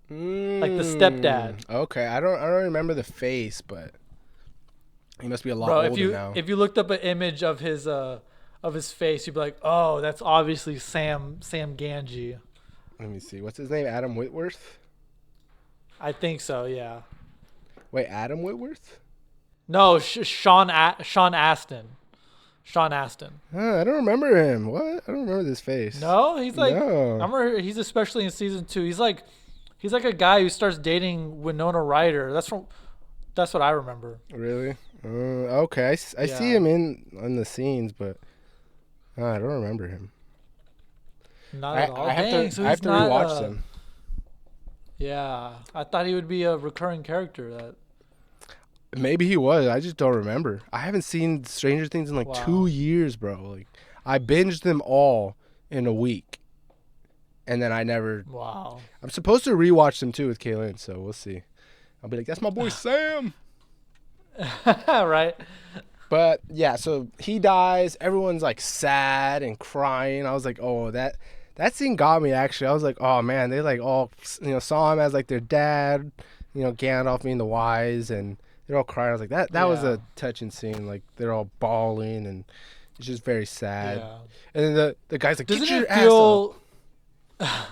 Like the stepdad. Okay, I don't remember the face, but he must be a lot Bro, older now. if you looked up an image of his face, you'd be like, oh, that's obviously Sam Ganji. Let me see. What's his name? Adam Whitworth? I think so, yeah. Wait, Adam Whitworth? No, Sean Astin. Sean Astin. I don't remember him. What? I don't remember this face. No, he's like. No. I remember he's especially in season 2. He's like a guy who starts dating Winona Ryder. That's what I remember. Really? Okay. I see him in the scenes, but I don't remember him. Not at all. I have Dang, to. so I have he's to not, rewatch them. Yeah, I thought he would be a recurring character. That Maybe he was. I just don't remember. I haven't seen Stranger Things in like 2 years, bro. Like I binged them all in a week, and then I never. Wow. I'm supposed to rewatch them too with Kaylin, so we'll see. I'll be like, "That's my boy Sam." Right. But yeah, so he dies. Everyone's like sad and crying. I was like, "Oh, that scene got me." Actually, I was like, "Oh man," they like all saw him as like their dad. Gandalf being the wise and. They're all crying. I was like, that was a touching scene. Like, they're all bawling, and it's just very sad. Yeah. And then the guy's like, Doesn't get your it ass feel? up.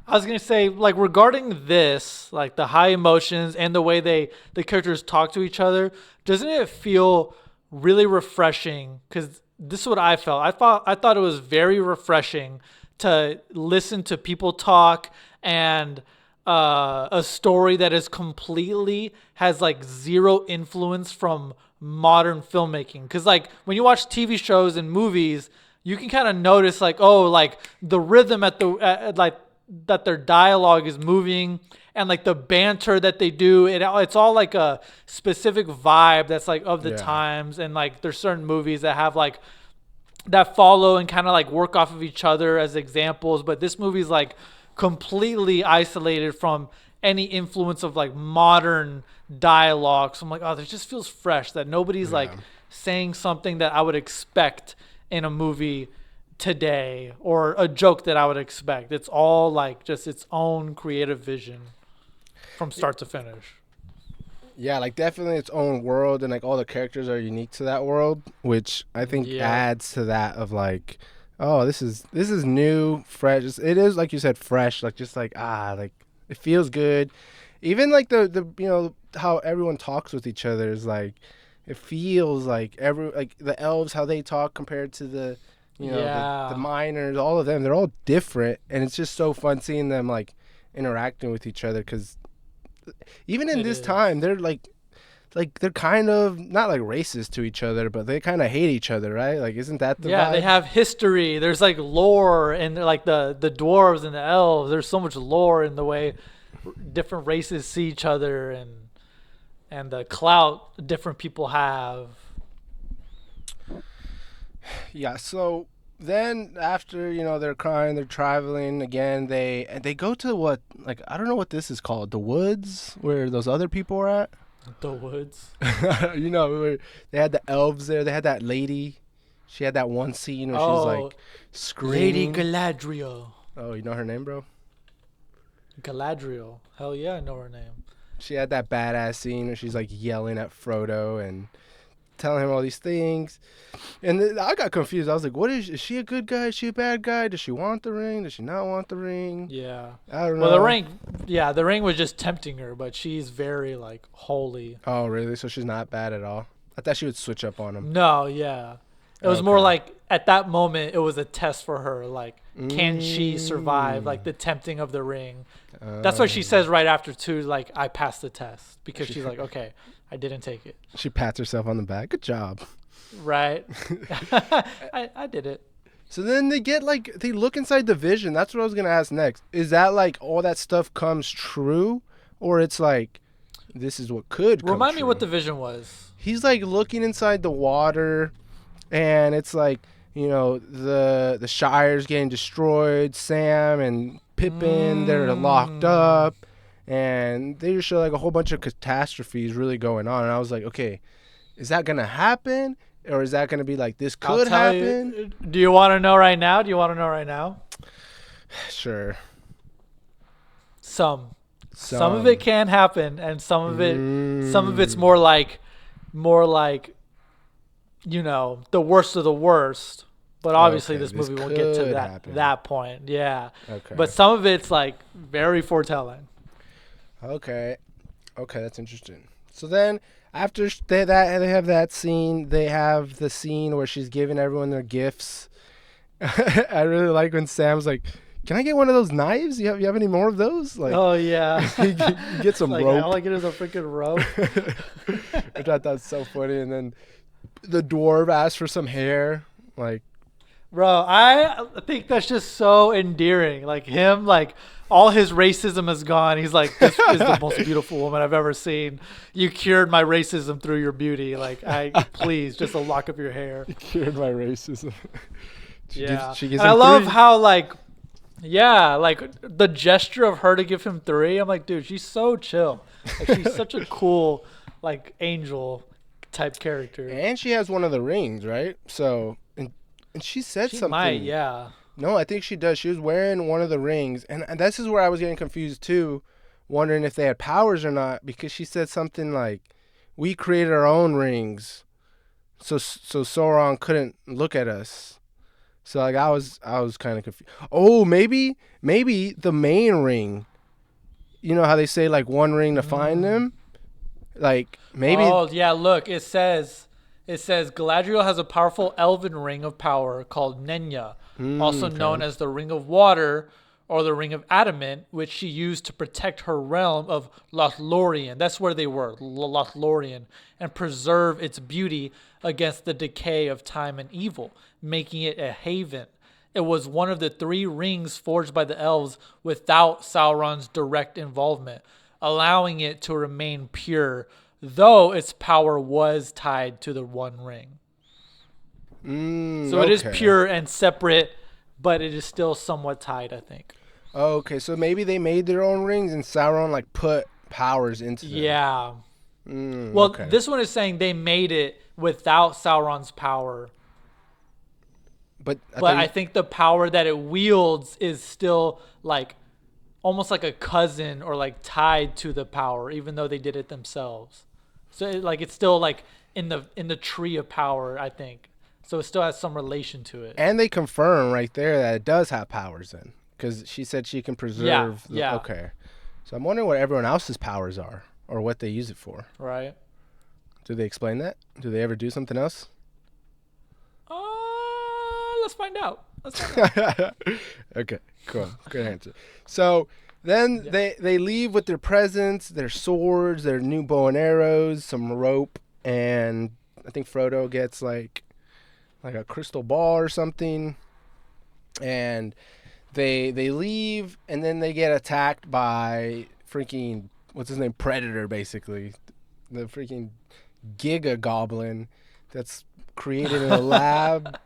I was gonna say, like, regarding this, like the high emotions and the way the characters talk to each other, doesn't it feel really refreshing? Because this is what I felt. I thought it was very refreshing to listen to people talk and a story that is completely has like zero influence from modern filmmaking. Because like when you watch TV shows and movies, you can kind of notice like, oh, like the rhythm like that their dialogue is moving, and like the banter that they do, it's all like a specific vibe that's like of the times. And like there's certain movies that have like that follow and kind of like work off of each other as examples, but this movie's like completely isolated from any influence of like modern dialogue. So I'm like, oh, this just feels fresh, that nobody's like saying something that I would expect in a movie today, or a joke that I would expect. It's all like just its own creative vision from start to finish. Yeah, like definitely its own world, and like all the characters are unique to that world, which I think adds to that of like, oh, this is new, fresh. It is like you said, fresh. Like just like like it feels good. Even like the how everyone talks with each other is like, it feels like like the elves, how they talk compared to the the miners, all of them, they're all different, and it's just so fun seeing them like interacting with each other, because even in this time they're like they're kind of not like racist to each other, but they kind of hate each other, right? Like, isn't that the vibe? They have history. There's like lore, and they're like the dwarves and the elves. There's so much lore in the way different races see each other, and the clout different people have. Yeah, so then after, they're crying, they're traveling again, they go to what, like, I don't know what this is called, the woods where those other people are at. The woods. Where they had the elves there. They had that lady. She had that one scene where she's like screaming. Lady Galadriel. Oh, you know her name, bro? Galadriel. Hell yeah, I know her name. She had that badass scene where she's like yelling at Frodo and telling him all these things. And I got confused. I was like, what is she a good guy? Is she a bad guy? Does she want the ring? Does she not want the ring? Yeah. I don't know. Well, the ring was just tempting her, but she's very like holy. Oh, really? So she's not bad at all? I thought she would switch up on him. No, yeah. It was more like at that moment it was a test for her. Like, can she survive like the tempting of the ring? That's what she says right after too. Like, I passed the test, because she's like, okay, I didn't take it. She pats herself on the back. Good job. Right. I did it. So then they look inside the vision. That's what I was going to ask next. Is that like all that stuff comes true? Or it's like, this is what could come Remind true? me what the vision was. He's like looking inside the water, and it's like, the Shire's getting destroyed. Sam and Pippin, they're locked up. And they just show like a whole bunch of catastrophes really going on. And I was like, okay, is that going to happen? Or is that going to be like, this could happen? Do you want to know right now? Sure. Some of it can happen, and some of it's more like the worst of the worst. But obviously this movie won't get to that point. Yeah. Okay. But some of it's like very foretelling. Okay, that's interesting. So then after they have that scene, they have the scene where she's giving everyone their gifts. I really like when Sam's like, "Can I get one of those knives? You have any more of those?" Like, Oh yeah. you get some like rope. all I get is a freaking rope. Which I thought was so funny. And then the dwarf asks for some hair. Like, Bro, I think that's just so endearing. Like him, like all his racism is gone. He's like, this is the most beautiful woman I've ever seen. You cured my racism through your beauty. Like, please, just a lock of your hair. you cured my racism. She gives And I him love 3. how like the gesture of her to give him 3. I'm like, dude, she's so chill. Like, she's such a cool like angel type character. And she has one of the rings, right? So, and she said She something. might, yeah. No, I think she does. She was wearing one of the rings. And this is where I was getting confused too, wondering if they had powers or not, because she said something like, we created our own rings. So Sauron couldn't look at us. So like I was kind of confused. Oh, maybe the main ring. You know how they say like one ring to find them? Like maybe. Oh yeah, look, it says Galadriel has a powerful elven ring of power called Nenya, also known as the Ring of Water or the Ring of Adamant, which she used to protect her realm of Lothlorien. That's where they were, Lothlorien, and preserve its beauty against the decay of time and evil, making it a haven. It was one of the 3 rings forged by the elves without Sauron's direct involvement, allowing it to remain pure, though its power was tied to the one ring. So it is pure and separate, but it is still somewhat tied, I think. Okay, so maybe they made their own rings and Sauron like put powers into them. Yeah. Well, this one is saying they made it without Sauron's power. But I think the power that it wields is still like almost like a cousin or like tied to the power, even though they did it themselves. So it's still like in the tree of power, I think. So it still has some relation to it. And they confirm right there that it does have powers then, because she said she can preserve. Yeah. Okay. So I'm wondering what everyone else's powers are or what they use it for. Right. Do they explain that? Do they ever do something else? Let's find out. Okay, cool. Good answer. So then they leave with their presents, their swords, their new bow and arrows, some rope, and I think Frodo gets like a crystal ball or something. And they leave, and then they get attacked by freaking, what's his name, Predator, basically. The freaking Giga Goblin that's created in a lab.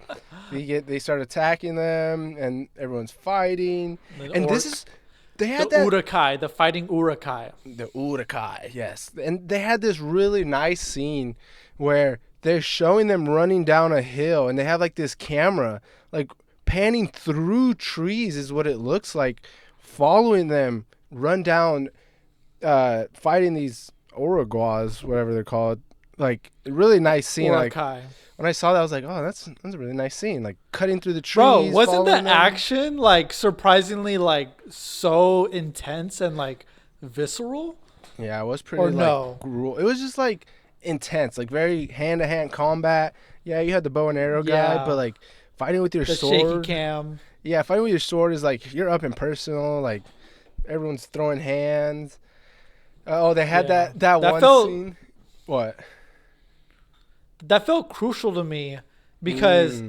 They start attacking them, and everyone's fighting. They had the Urukai, the fighting Urukai. The Urukai, yes. And they had this really nice scene where they're showing them running down a hill, and they have like this camera, like panning through trees is what it looks like, following them run down, fighting these Orogwas, whatever they're called. Like, a really nice scene. Urukai. Like, when I saw that, I was like, oh, that's a really nice scene. Like, cutting through the trees. Bro, wasn't the them. action like surprisingly like so intense and like visceral? Yeah, it was pretty gruel. It was just like intense, like very hand-to-hand combat. Yeah, you had the bow and arrow guy, but like fighting with your sword. Shaky cam. Yeah, fighting with your sword is like you're up and personal. Like everyone's throwing hands. They had that one scene. What? That felt crucial to me because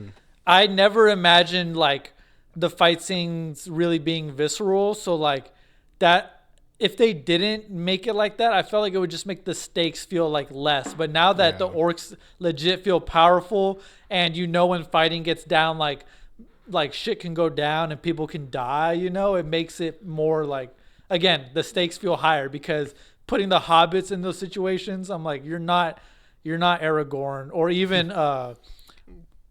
I never imagined like the fight scenes really being visceral. So like that, if they didn't make it like that, I felt like it would just make the stakes feel like less. But now that the orcs legit feel powerful, and when fighting gets down, like shit can go down and people can die, it makes it more like, again, the stakes feel higher because putting the hobbits in those situations, I'm like, you're not Aragorn or even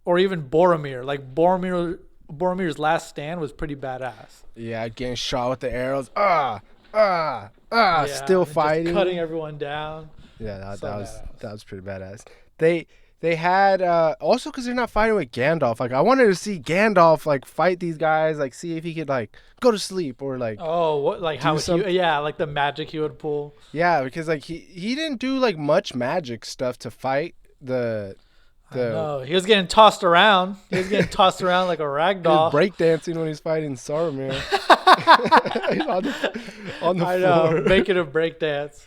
Boromir. Like Boromir's last stand was pretty badass. Yeah, getting shot with the arrows. Still fighting, just cutting everyone down. Yeah, that was pretty badass. They They had also because they're not fighting with Gandalf. Like I wanted to see Gandalf like fight these guys, like see if he could like go to sleep or like Oh, what like do how some. he yeah, like the magic he would pull. Yeah, because like he didn't do like much magic stuff to fight I the. know. He was getting tossed around. He was getting tossed around like a rag He was doll. breakdancing when he's fighting Saruman. He's on the I floor. know, making a break dance.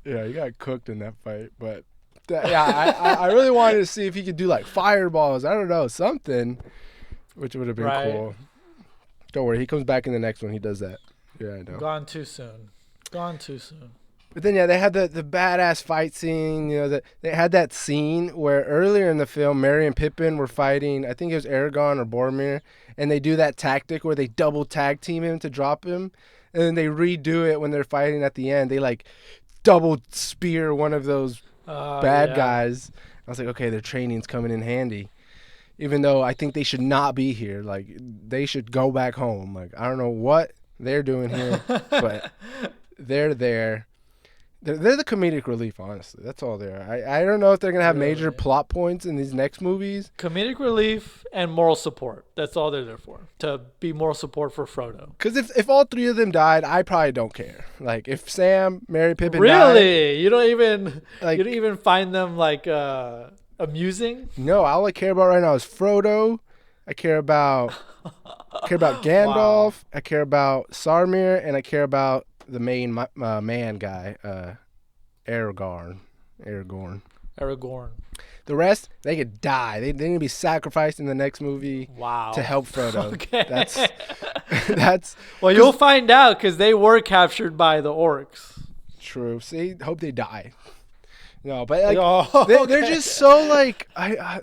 Yeah, he got cooked in that fight, but yeah, I really wanted to see if he could do like fireballs. I don't know, something, which would have been Right. cool. Don't worry, he comes back in the next one. He does that. Yeah, I know. Gone too soon. Gone too soon. But then yeah, they had the badass fight scene. You know, they had that scene where earlier in the film, Merry and Pippin were fighting. I think it was Aragorn or Boromir, and they do that tactic where they double tag team him to drop him, and then they redo it when they're fighting at the end. They like double spear one of those bad Yeah. guys. I was like, okay, their training's coming in handy. Even though I think they should not be here. Like, they should go back home. Like, I don't know what they're doing here, but they're there. They're the comedic relief, honestly. That's all they are. I don't know if they're going to have major Really? plot points in these next movies. Comedic relief and moral support. That's all they're there for. To be moral support for Frodo. Because if all three of them died, I probably don't care. Like, if Sam, Merry, Pippin died, Really? You don't like, find them like amusing? no, all I care about right now is Frodo. I care about Gandalf. I care about Sarmir, and I care about the main man guy, Aragorn. Aragorn. The rest, they could die. They need to be sacrificed in the next movie Wow. to help Frodo. Okay. That's Well, you'll find out because they were captured by the orcs. true. See, hope they die. No, but like Oh, they're okay. just so like I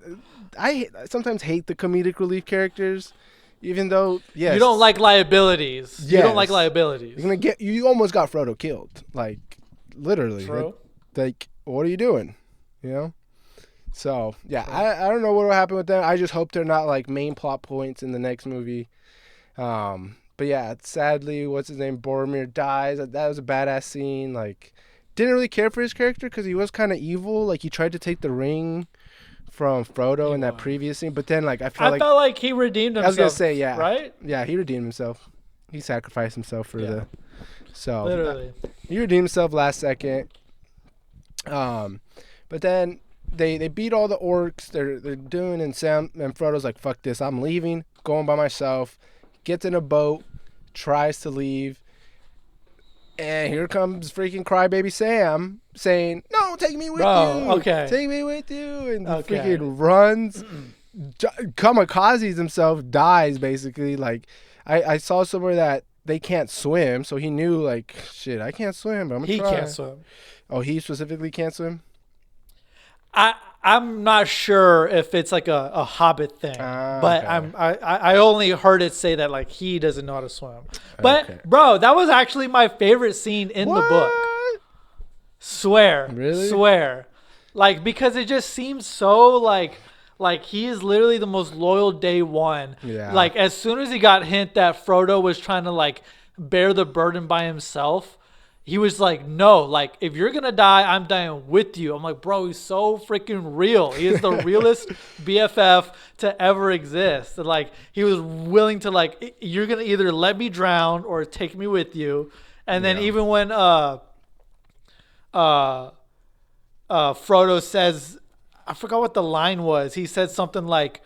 sometimes hate the comedic relief characters, even though yes, You don't like liabilities. You don't like Yes. liabilities. you almost got Frodo killed, like literally. True. Like, what are you doing? You know. So yeah, I don't know what will happen with them. I just hope they're not like main plot points in the next movie. But yeah, sadly, what's his name? Boromir dies. That was a badass scene. Like, didn't really care for his character because he was kind of evil. Like, he tried to take the ring from Frodo in that was. previous scene. But then, like, I I felt like he redeemed himself. was gonna say, yeah, Right? yeah, he redeemed himself. He sacrificed himself for Yeah. so Literally. he redeemed himself last second. But then they beat all the orcs. They're doing, and Sam and Frodo's like, fuck this, I'm leaving, going by myself. Gets in a boat, tries to leave, and here comes freaking crybaby Sam saying, "No, take me with Bro, you. okay. Take me with you," and Okay. freaking runs, kamikazes himself, dies basically. Like, I saw somewhere that they can't swim, so he knew like, shit, I can't swim, but I'm gonna He try. can't swim. Oh, he specifically can't swim. I'm not sure if it's like a Hobbit thing, but Okay. I only heard it say that like he doesn't know how to swim. But Okay. bro, that was actually my favorite scene in the book. What? Swear, Really? swear, like because it just seems so like he is literally the most loyal day one. Yeah. Like as soon as he got hint that Frodo was trying to like bear the burden by himself. He was like, no, like, if you're going to die, I'm dying with you. I'm like, bro, he's so freaking real. He is the realest BFF to ever exist. And, like, he was willing to, like, you're going to either let me drown or take me with you. And then even when Frodo says, I forgot what the line was. He said something like,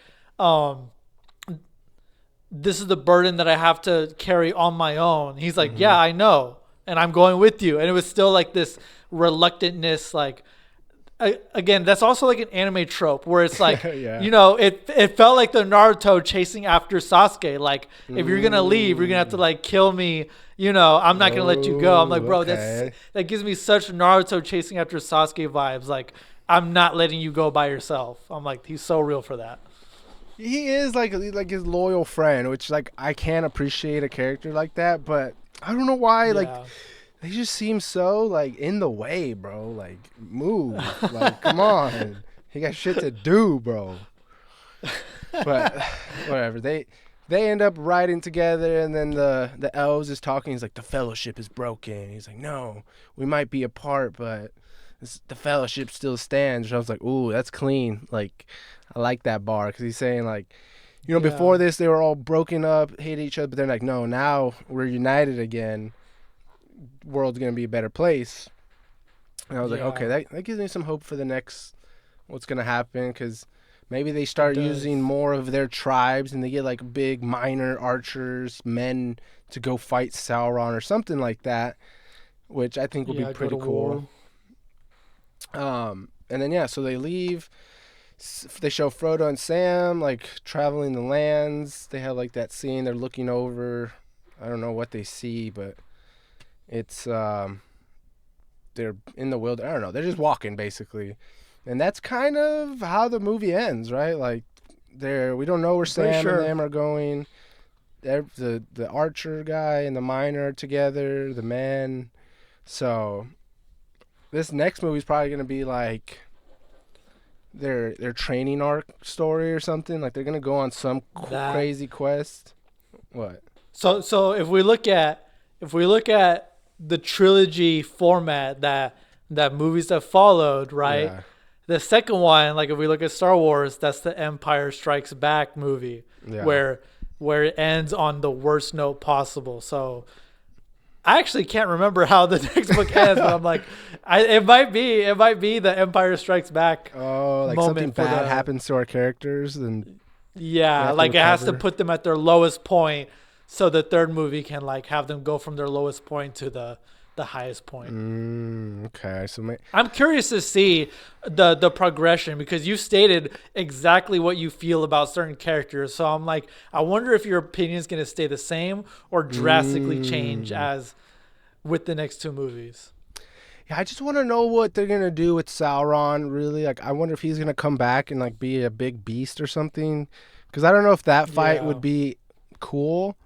this is the burden that I have to carry on my own. He's like, yeah, I know. And I'm going with you. And it was still like this reluctantness, like, again, that's also like an anime trope where it's like, Yeah. you know, it felt like the Naruto chasing after Sasuke. Like, if you're going to leave, you're going to have to like kill me. You know, I'm not going to let you go. I'm like, bro, Okay. that gives me such Naruto chasing after Sasuke vibes. Like, I'm not letting you go by yourself. I'm like, he's so real for that. He is like his loyal friend, which like I can't appreciate a character like that, but I don't know why. Like, Yeah. they just seem so like in the way, bro. Like, move, like, come on, he got shit to do, bro. But whatever. They end up riding together, and then the elves is talking. He's like, the fellowship is broken. He's like, no, we might be apart, but the fellowship still stands. And I was like, ooh, that's clean. Like, I like that bar because he's saying like, before this they were all broken up, hated each other, but they're like, no, now we're united again. World's gonna be a better place. And I was like, okay, that gives me some hope for the next what's gonna happen, because maybe they start using more of their tribes and they get like big minor archers, men to go fight Sauron or something like that, which I think would be pretty cool. And then so they leave. They show Frodo and Sam like traveling the lands. They have like that scene. They're looking over. I don't know what they see, but it's they're in the wilderness. I don't know. They're just walking basically, and that's kind of how the movie ends, right? Like we don't know where Sam and them are going. The archer guy and the miner are together. The men. So this next movie is probably gonna be like their training arc story or something. Like they're gonna go on some crazy quest. What? So if we look at the trilogy format that movies have followed, right? Yeah. The second one, like if we look at Star Wars, that's the Empire Strikes Back movie, where it ends on the worst note possible. So I actually can't remember how the next book ends, but I'm like, it might be the Empire Strikes Back. Oh, like something bad happens to our characters, and like it has to put them at their lowest point, so the third movie can like have them go from their lowest point to the highest point. Okay, so I'm curious to see the progression, because you stated exactly what you feel about certain characters. So I'm like, I wonder if your opinion is going to stay the same or drastically change as with the next two movies. Yeah, I just want to know what they're going to do with Sauron, really. Like, I wonder if he's going to come back and like be a big beast or something, because I don't know if that fight would be cool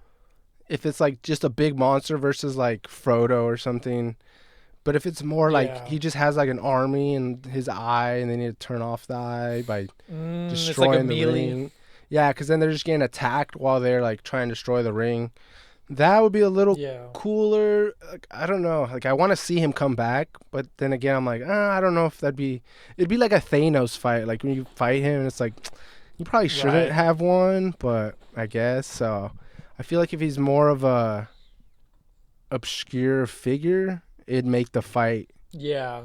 if it's like just a big monster versus like Frodo or something. But if it's more like he just has like an army and his eye, and they need to turn off the eye by destroying the ring. Yeah, because then they're just getting attacked while they're like trying to destroy the ring. That would be a little cooler. Like, I don't know. Like, I want to see him come back, but then again, I'm like, I don't know if it'd be like a Thanos fight. Like when you fight him, and it's like, you probably shouldn't have one, but I guess so. I feel like if he's more of a obscure figure, it'd make the fight. Yeah.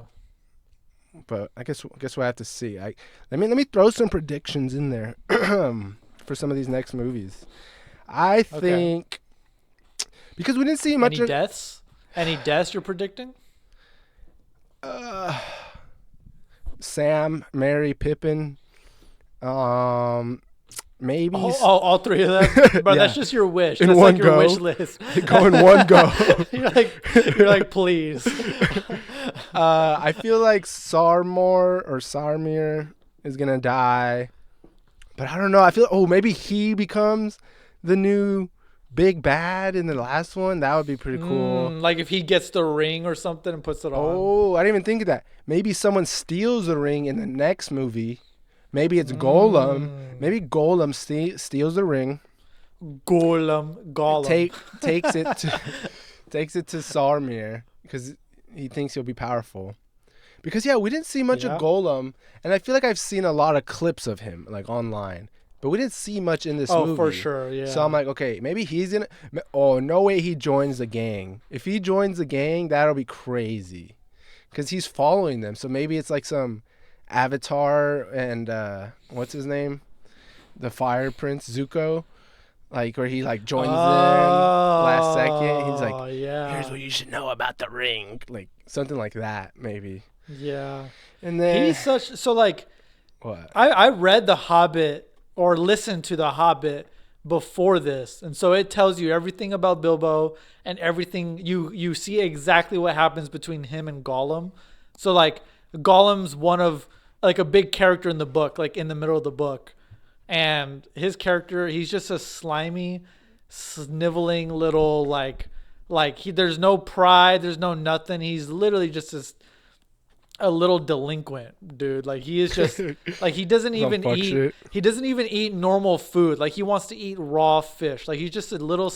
But I guess we'll have to see. Let me throw some predictions in there for some of these next movies. I think because we didn't see much. Any deaths you're predicting? Sam, Merry, Pippin. Maybe all three of them, bro. That's just your wish. That's like your wish list. Go in one go. you're like, please. I feel like Sarmir is gonna die, but I don't know. I feel maybe he becomes the new big bad in the last one. That would be pretty cool. Like if he gets the ring or something and puts it on. Oh, I didn't even think of that. Maybe someone steals the ring in the next movie. Maybe it's Gollum. Maybe Gollum steals the ring. Gollum. Takes it to Sarmir because he thinks he'll be powerful. Because we didn't see much of Gollum, and I feel like I've seen a lot of clips of him like online, but we didn't see much in this movie. Oh, for sure, yeah. So I'm like, okay, maybe he's gonna. Oh, no way he joins the gang. If he joins the gang, that'll be crazy, because he's following them. So maybe it's like some Avatar and what's his name, the Fire Prince Zuko, like where he like joins them last second. He's like, here's what you should know about the ring, like something like that, maybe. Yeah, and then he's so like. What? I read The Hobbit or listened to The Hobbit before this, and so it tells you everything about Bilbo and everything. You see exactly what happens between him and Gollum. So like Gollum's one of like a big character in the book, like in the middle of the book, and his character, he's just a slimy, sniveling little like there's no pride, there's no nothing. He's literally just a little delinquent dude. Like he is just like he doesn't even eat normal food. Like he wants to eat raw fish. Like he's just a little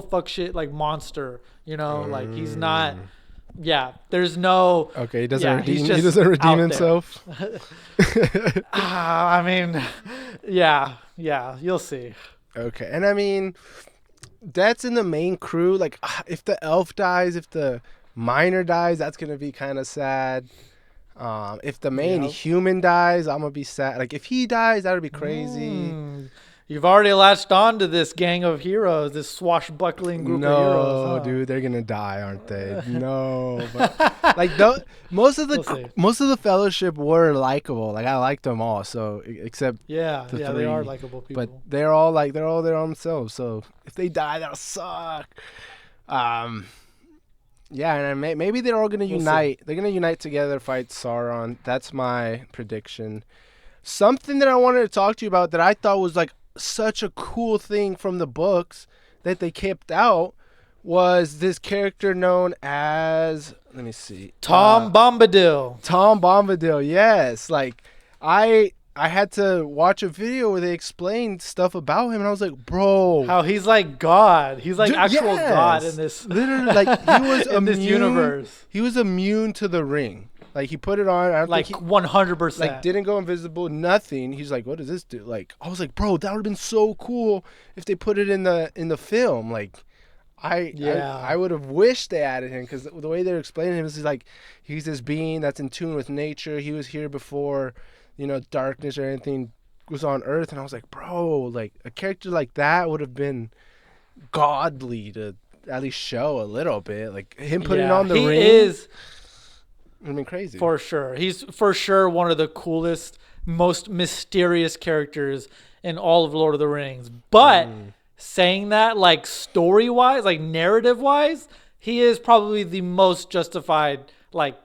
fuck shit like monster, like he's not Yeah, there's no. Okay, he doesn't Yeah, he's redeem. He just doesn't redeem out there. himself. I mean, yeah, you'll see. Okay, and I mean, that's in the main crew. Like, if the elf dies, if the miner dies, that's gonna be kind of sad. If the main Yep. human dies, I'm gonna be sad. Like, if he dies, that would be crazy. You've already latched on to this gang of heroes, this swashbuckling group of heroes, No, huh? dude, they're gonna die, aren't they? No, but like most of We'll see. the fellowship were likable. Like, I liked them all. So except Yeah, the they are three. likable people. But they're all their own selves. So if they die, that'll suck. Yeah, and maybe they're all gonna We'll unite. They're gonna unite together, fight Sauron. That's my prediction. Something that I wanted to talk to you about that I thought was like such a cool thing from the books that they kept out was this character known as, let me see, Tom Bombadil. Tom Bombadil. Yes, like I had to watch a video where they explained stuff about him, and I was like, bro, How he's like God. He's like Dude, actual yes. God in this. Literally, like he was in this universe. He was immune to the ring. Like, he put it on. I don't Like think 100%. like didn't go invisible, nothing. He's like, what does this do? Like, I was like, bro, that would have been so cool if they put it in the film. Like, I would have wished they added him, because the way they're explaining him is like he's this being that's in tune with nature. He was here before, darkness or anything was on Earth, and I was like, bro, like a character like that would have been godly to at least show a little bit. Like, him putting on the ring. He is. I mean, crazy. For sure. He's for sure one of the coolest, most mysterious characters in all of Lord of the Rings. But saying that, like, story-wise, like narrative-wise, he is probably the most justified, like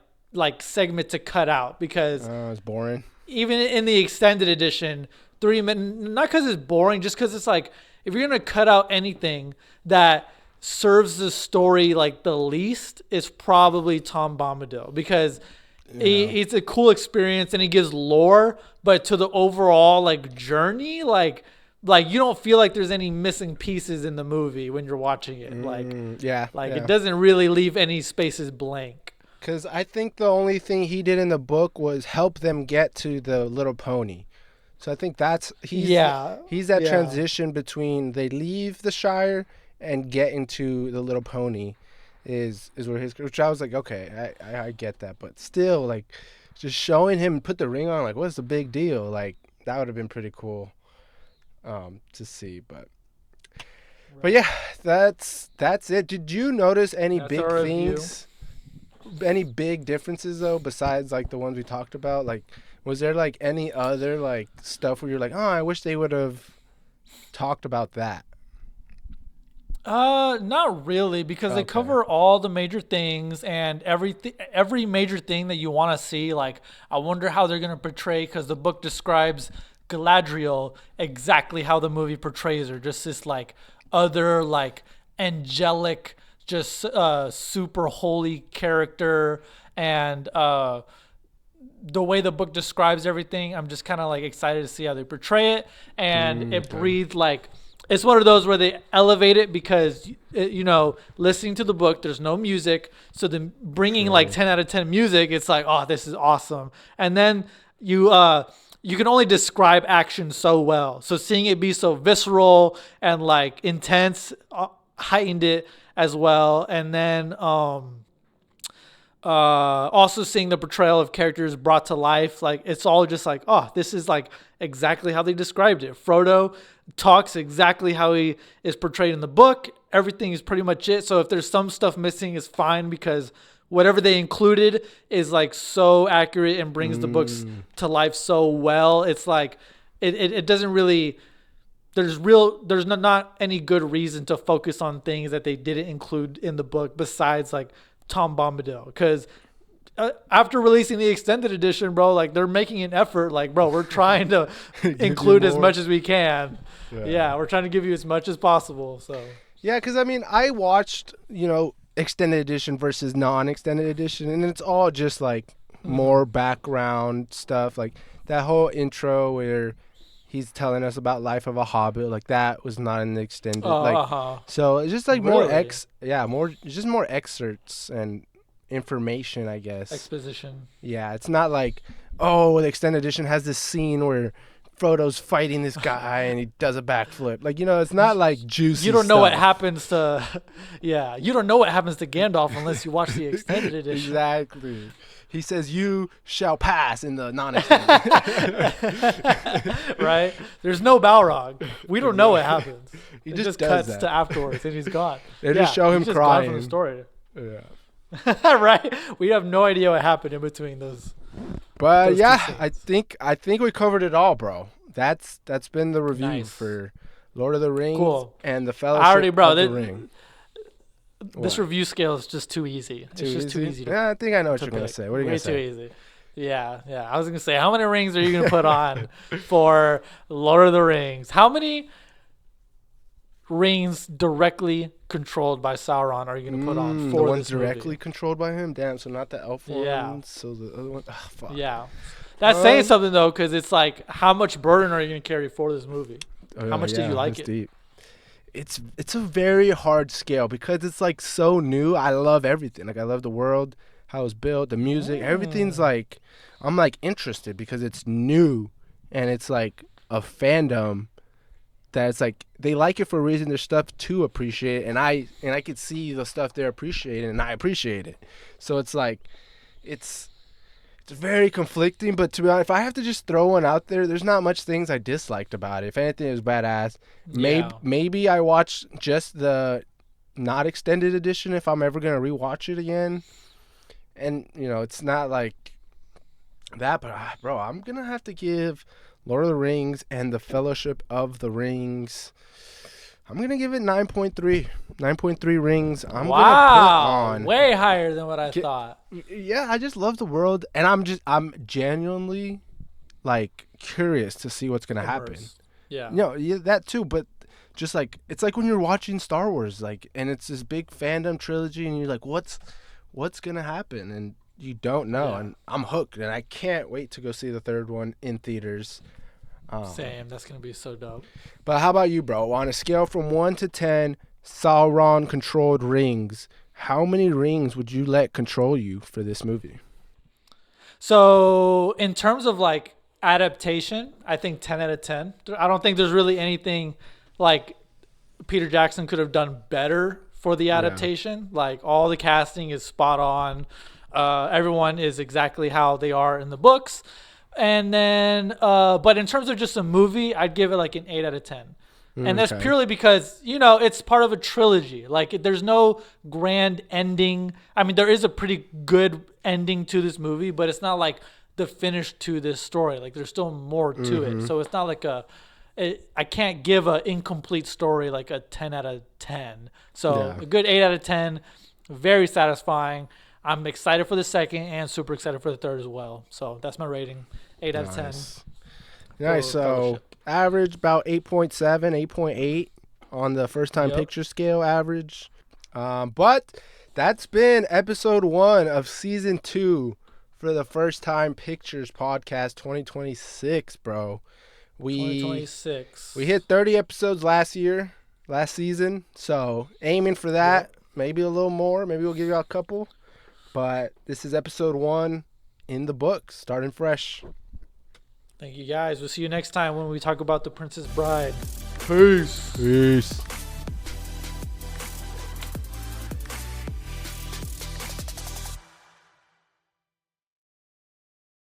segment to cut out, because It's boring. even in the extended edition, 3 minutes, not because it's boring, just because it's like, if you're going to cut out anything that serves the story like the least, is probably Tom Bombadil, because it's a cool experience and he gives lore, but to the overall like journey, like you don't feel like there's any missing pieces in the movie when you're watching it. It doesn't really leave any spaces blank. Because I think the only thing he did in the book was help them get to the little pony. So I think he's that transition between they leave the Shire and get into the little pony is where which I was like, okay, I get that, but still, like, just showing him put the ring on, like, what's the big deal? Like, that would have been pretty cool to see, but yeah, that's it. Did you notice any big things? Any big differences though, besides like the ones we talked about? Like, was there like any other like stuff where you're like, oh, I wish they would have talked about that? Not really, because they cover all the major things, and every major thing that you want to see. Like, I wonder how they're gonna portray, because the book describes Galadriel exactly how the movie portrays her, just this like other like angelic, just super holy character, and the way the book describes everything, I'm just kind of like excited to see how they portray it, and it breathed like. It's one of those where they elevate it, because, listening to the book, there's no music. So then bringing like 10 out of 10 music, it's like, oh, this is awesome. And then you can only describe action so well. So seeing it be so visceral and like intense heightened it as well. And then also seeing the portrayal of characters brought to life, like, it's all just like, oh, this is like exactly how they described it. Frodo talks exactly how he is portrayed in the book. Everything is pretty much it. So if there's some stuff missing, is fine, because whatever they included is like so accurate and brings the books to life so well. It's like it doesn't really. There's not any good reason to focus on things that they didn't include in the book, besides like Tom Bombadil, because after releasing the extended edition, bro, like, they're making an effort. Like, bro, we're trying to include as much as we can. Yeah, we're trying to give you as much as possible. So yeah, because I mean, I watched extended edition versus non-extended edition, and it's all just like more background stuff, like that whole intro where he's telling us about life of a hobbit, like that was not in the extended. So it's just like more excerpts and information, I guess. Exposition. Yeah, it's not like, oh, the extended edition has this scene where Frodo's fighting this guy and he does a backflip. Like, it's not like juicy. You don't know stuff. what happens to, you don't know what happens to Gandalf unless you watch the extended edition. Exactly. He says, "You shall pass" in the non-extended. Right? There's no Balrog. We don't know what happens. He It just just does cuts that. to afterwards and he's gone. They just show him he's just crying. Gone from the story. Yeah. Right? We have no idea what happened in between those. But Those yeah, two I think we covered it all, bro. That's been the review Nice. for Lord of the Rings Cool. and the Fellowship of the Ring. This What? review scale is just too easy. It's just too easy to Yeah, I think I know what you're gonna pick. say. What are you Way gonna too say? easy. Yeah. I was gonna say, how many rings are you gonna put on for Lord of the Rings? How many rings directly controlled by Sauron are you gonna put on The for ones this directly movie? controlled by him. Damn, so not the elf Yeah. ones. So the other one. Ah, fuck. Yeah, that's saying something though, because it's like, how much burden are you gonna carry for this movie? How much did you like that's it? Deep. It's a very hard scale because it's like so new. I love everything. Like I love the world, how it's built, the music, everything's like, I'm like interested because it's new, and it's like a fandom that it's like they like it for a reason. There's stuff to appreciate, and I could see the stuff they're appreciating, and I appreciate it. So it's like, it's very conflicting. But to be honest, if I have to just throw one out there, there's not much things I disliked about it. If anything, it was badass. Maybe I watch just the not extended edition if I'm ever gonna rewatch it again. And it's not like that, but bro, I'm gonna have to give Lord of the Rings and the Fellowship of the Rings, I'm gonna give it 9.3. 9.3 rings. I'm gonna put on way higher than what I thought. Yeah, I just love the world, and I'm genuinely like curious to see what's gonna happen. Yeah. Yeah, that too, but just like it's like when you're watching Star Wars, like, and it's this big fandom trilogy, and you're like, what's gonna happen, and you don't know, and I'm hooked, and I can't wait to go see the third one in theaters. Same. That's gonna be so dope. But how about you, bro? On a scale from 1 to 10, Sauron controlled rings, how many rings would you let control you for this movie? So in terms of like adaptation, I think 10 out of 10. I don't think there's really anything like Peter Jackson could have done better for the adaptation. Like all the casting is spot on. Everyone is exactly how they are in the books. And then, but in terms of just a movie, I'd give it like an 8 out of 10. And that's purely because, it's part of a trilogy. Like there's no grand ending. I mean, there is a pretty good ending to this movie, but it's not like the finish to this story. Like there's still more to it. So it's not like I can't give an incomplete story like a 10 out of 10. So a good 8 out of 10, very satisfying. I'm excited for the second and super excited for the third as well. So that's my rating, 8 out of 10. Nice. So average about 8.7, 8.8 on the first time picture scale average. But that's been episode 1 of season 2 for the First Time Pictures podcast 2026, bro. 2026. We hit 30 episodes last season. So aiming for that, maybe a little more. Maybe we'll give you a couple. But this is episode 1 in the books, starting fresh. Thank you, guys. We'll see you next time when we talk about The Princess Bride. Peace.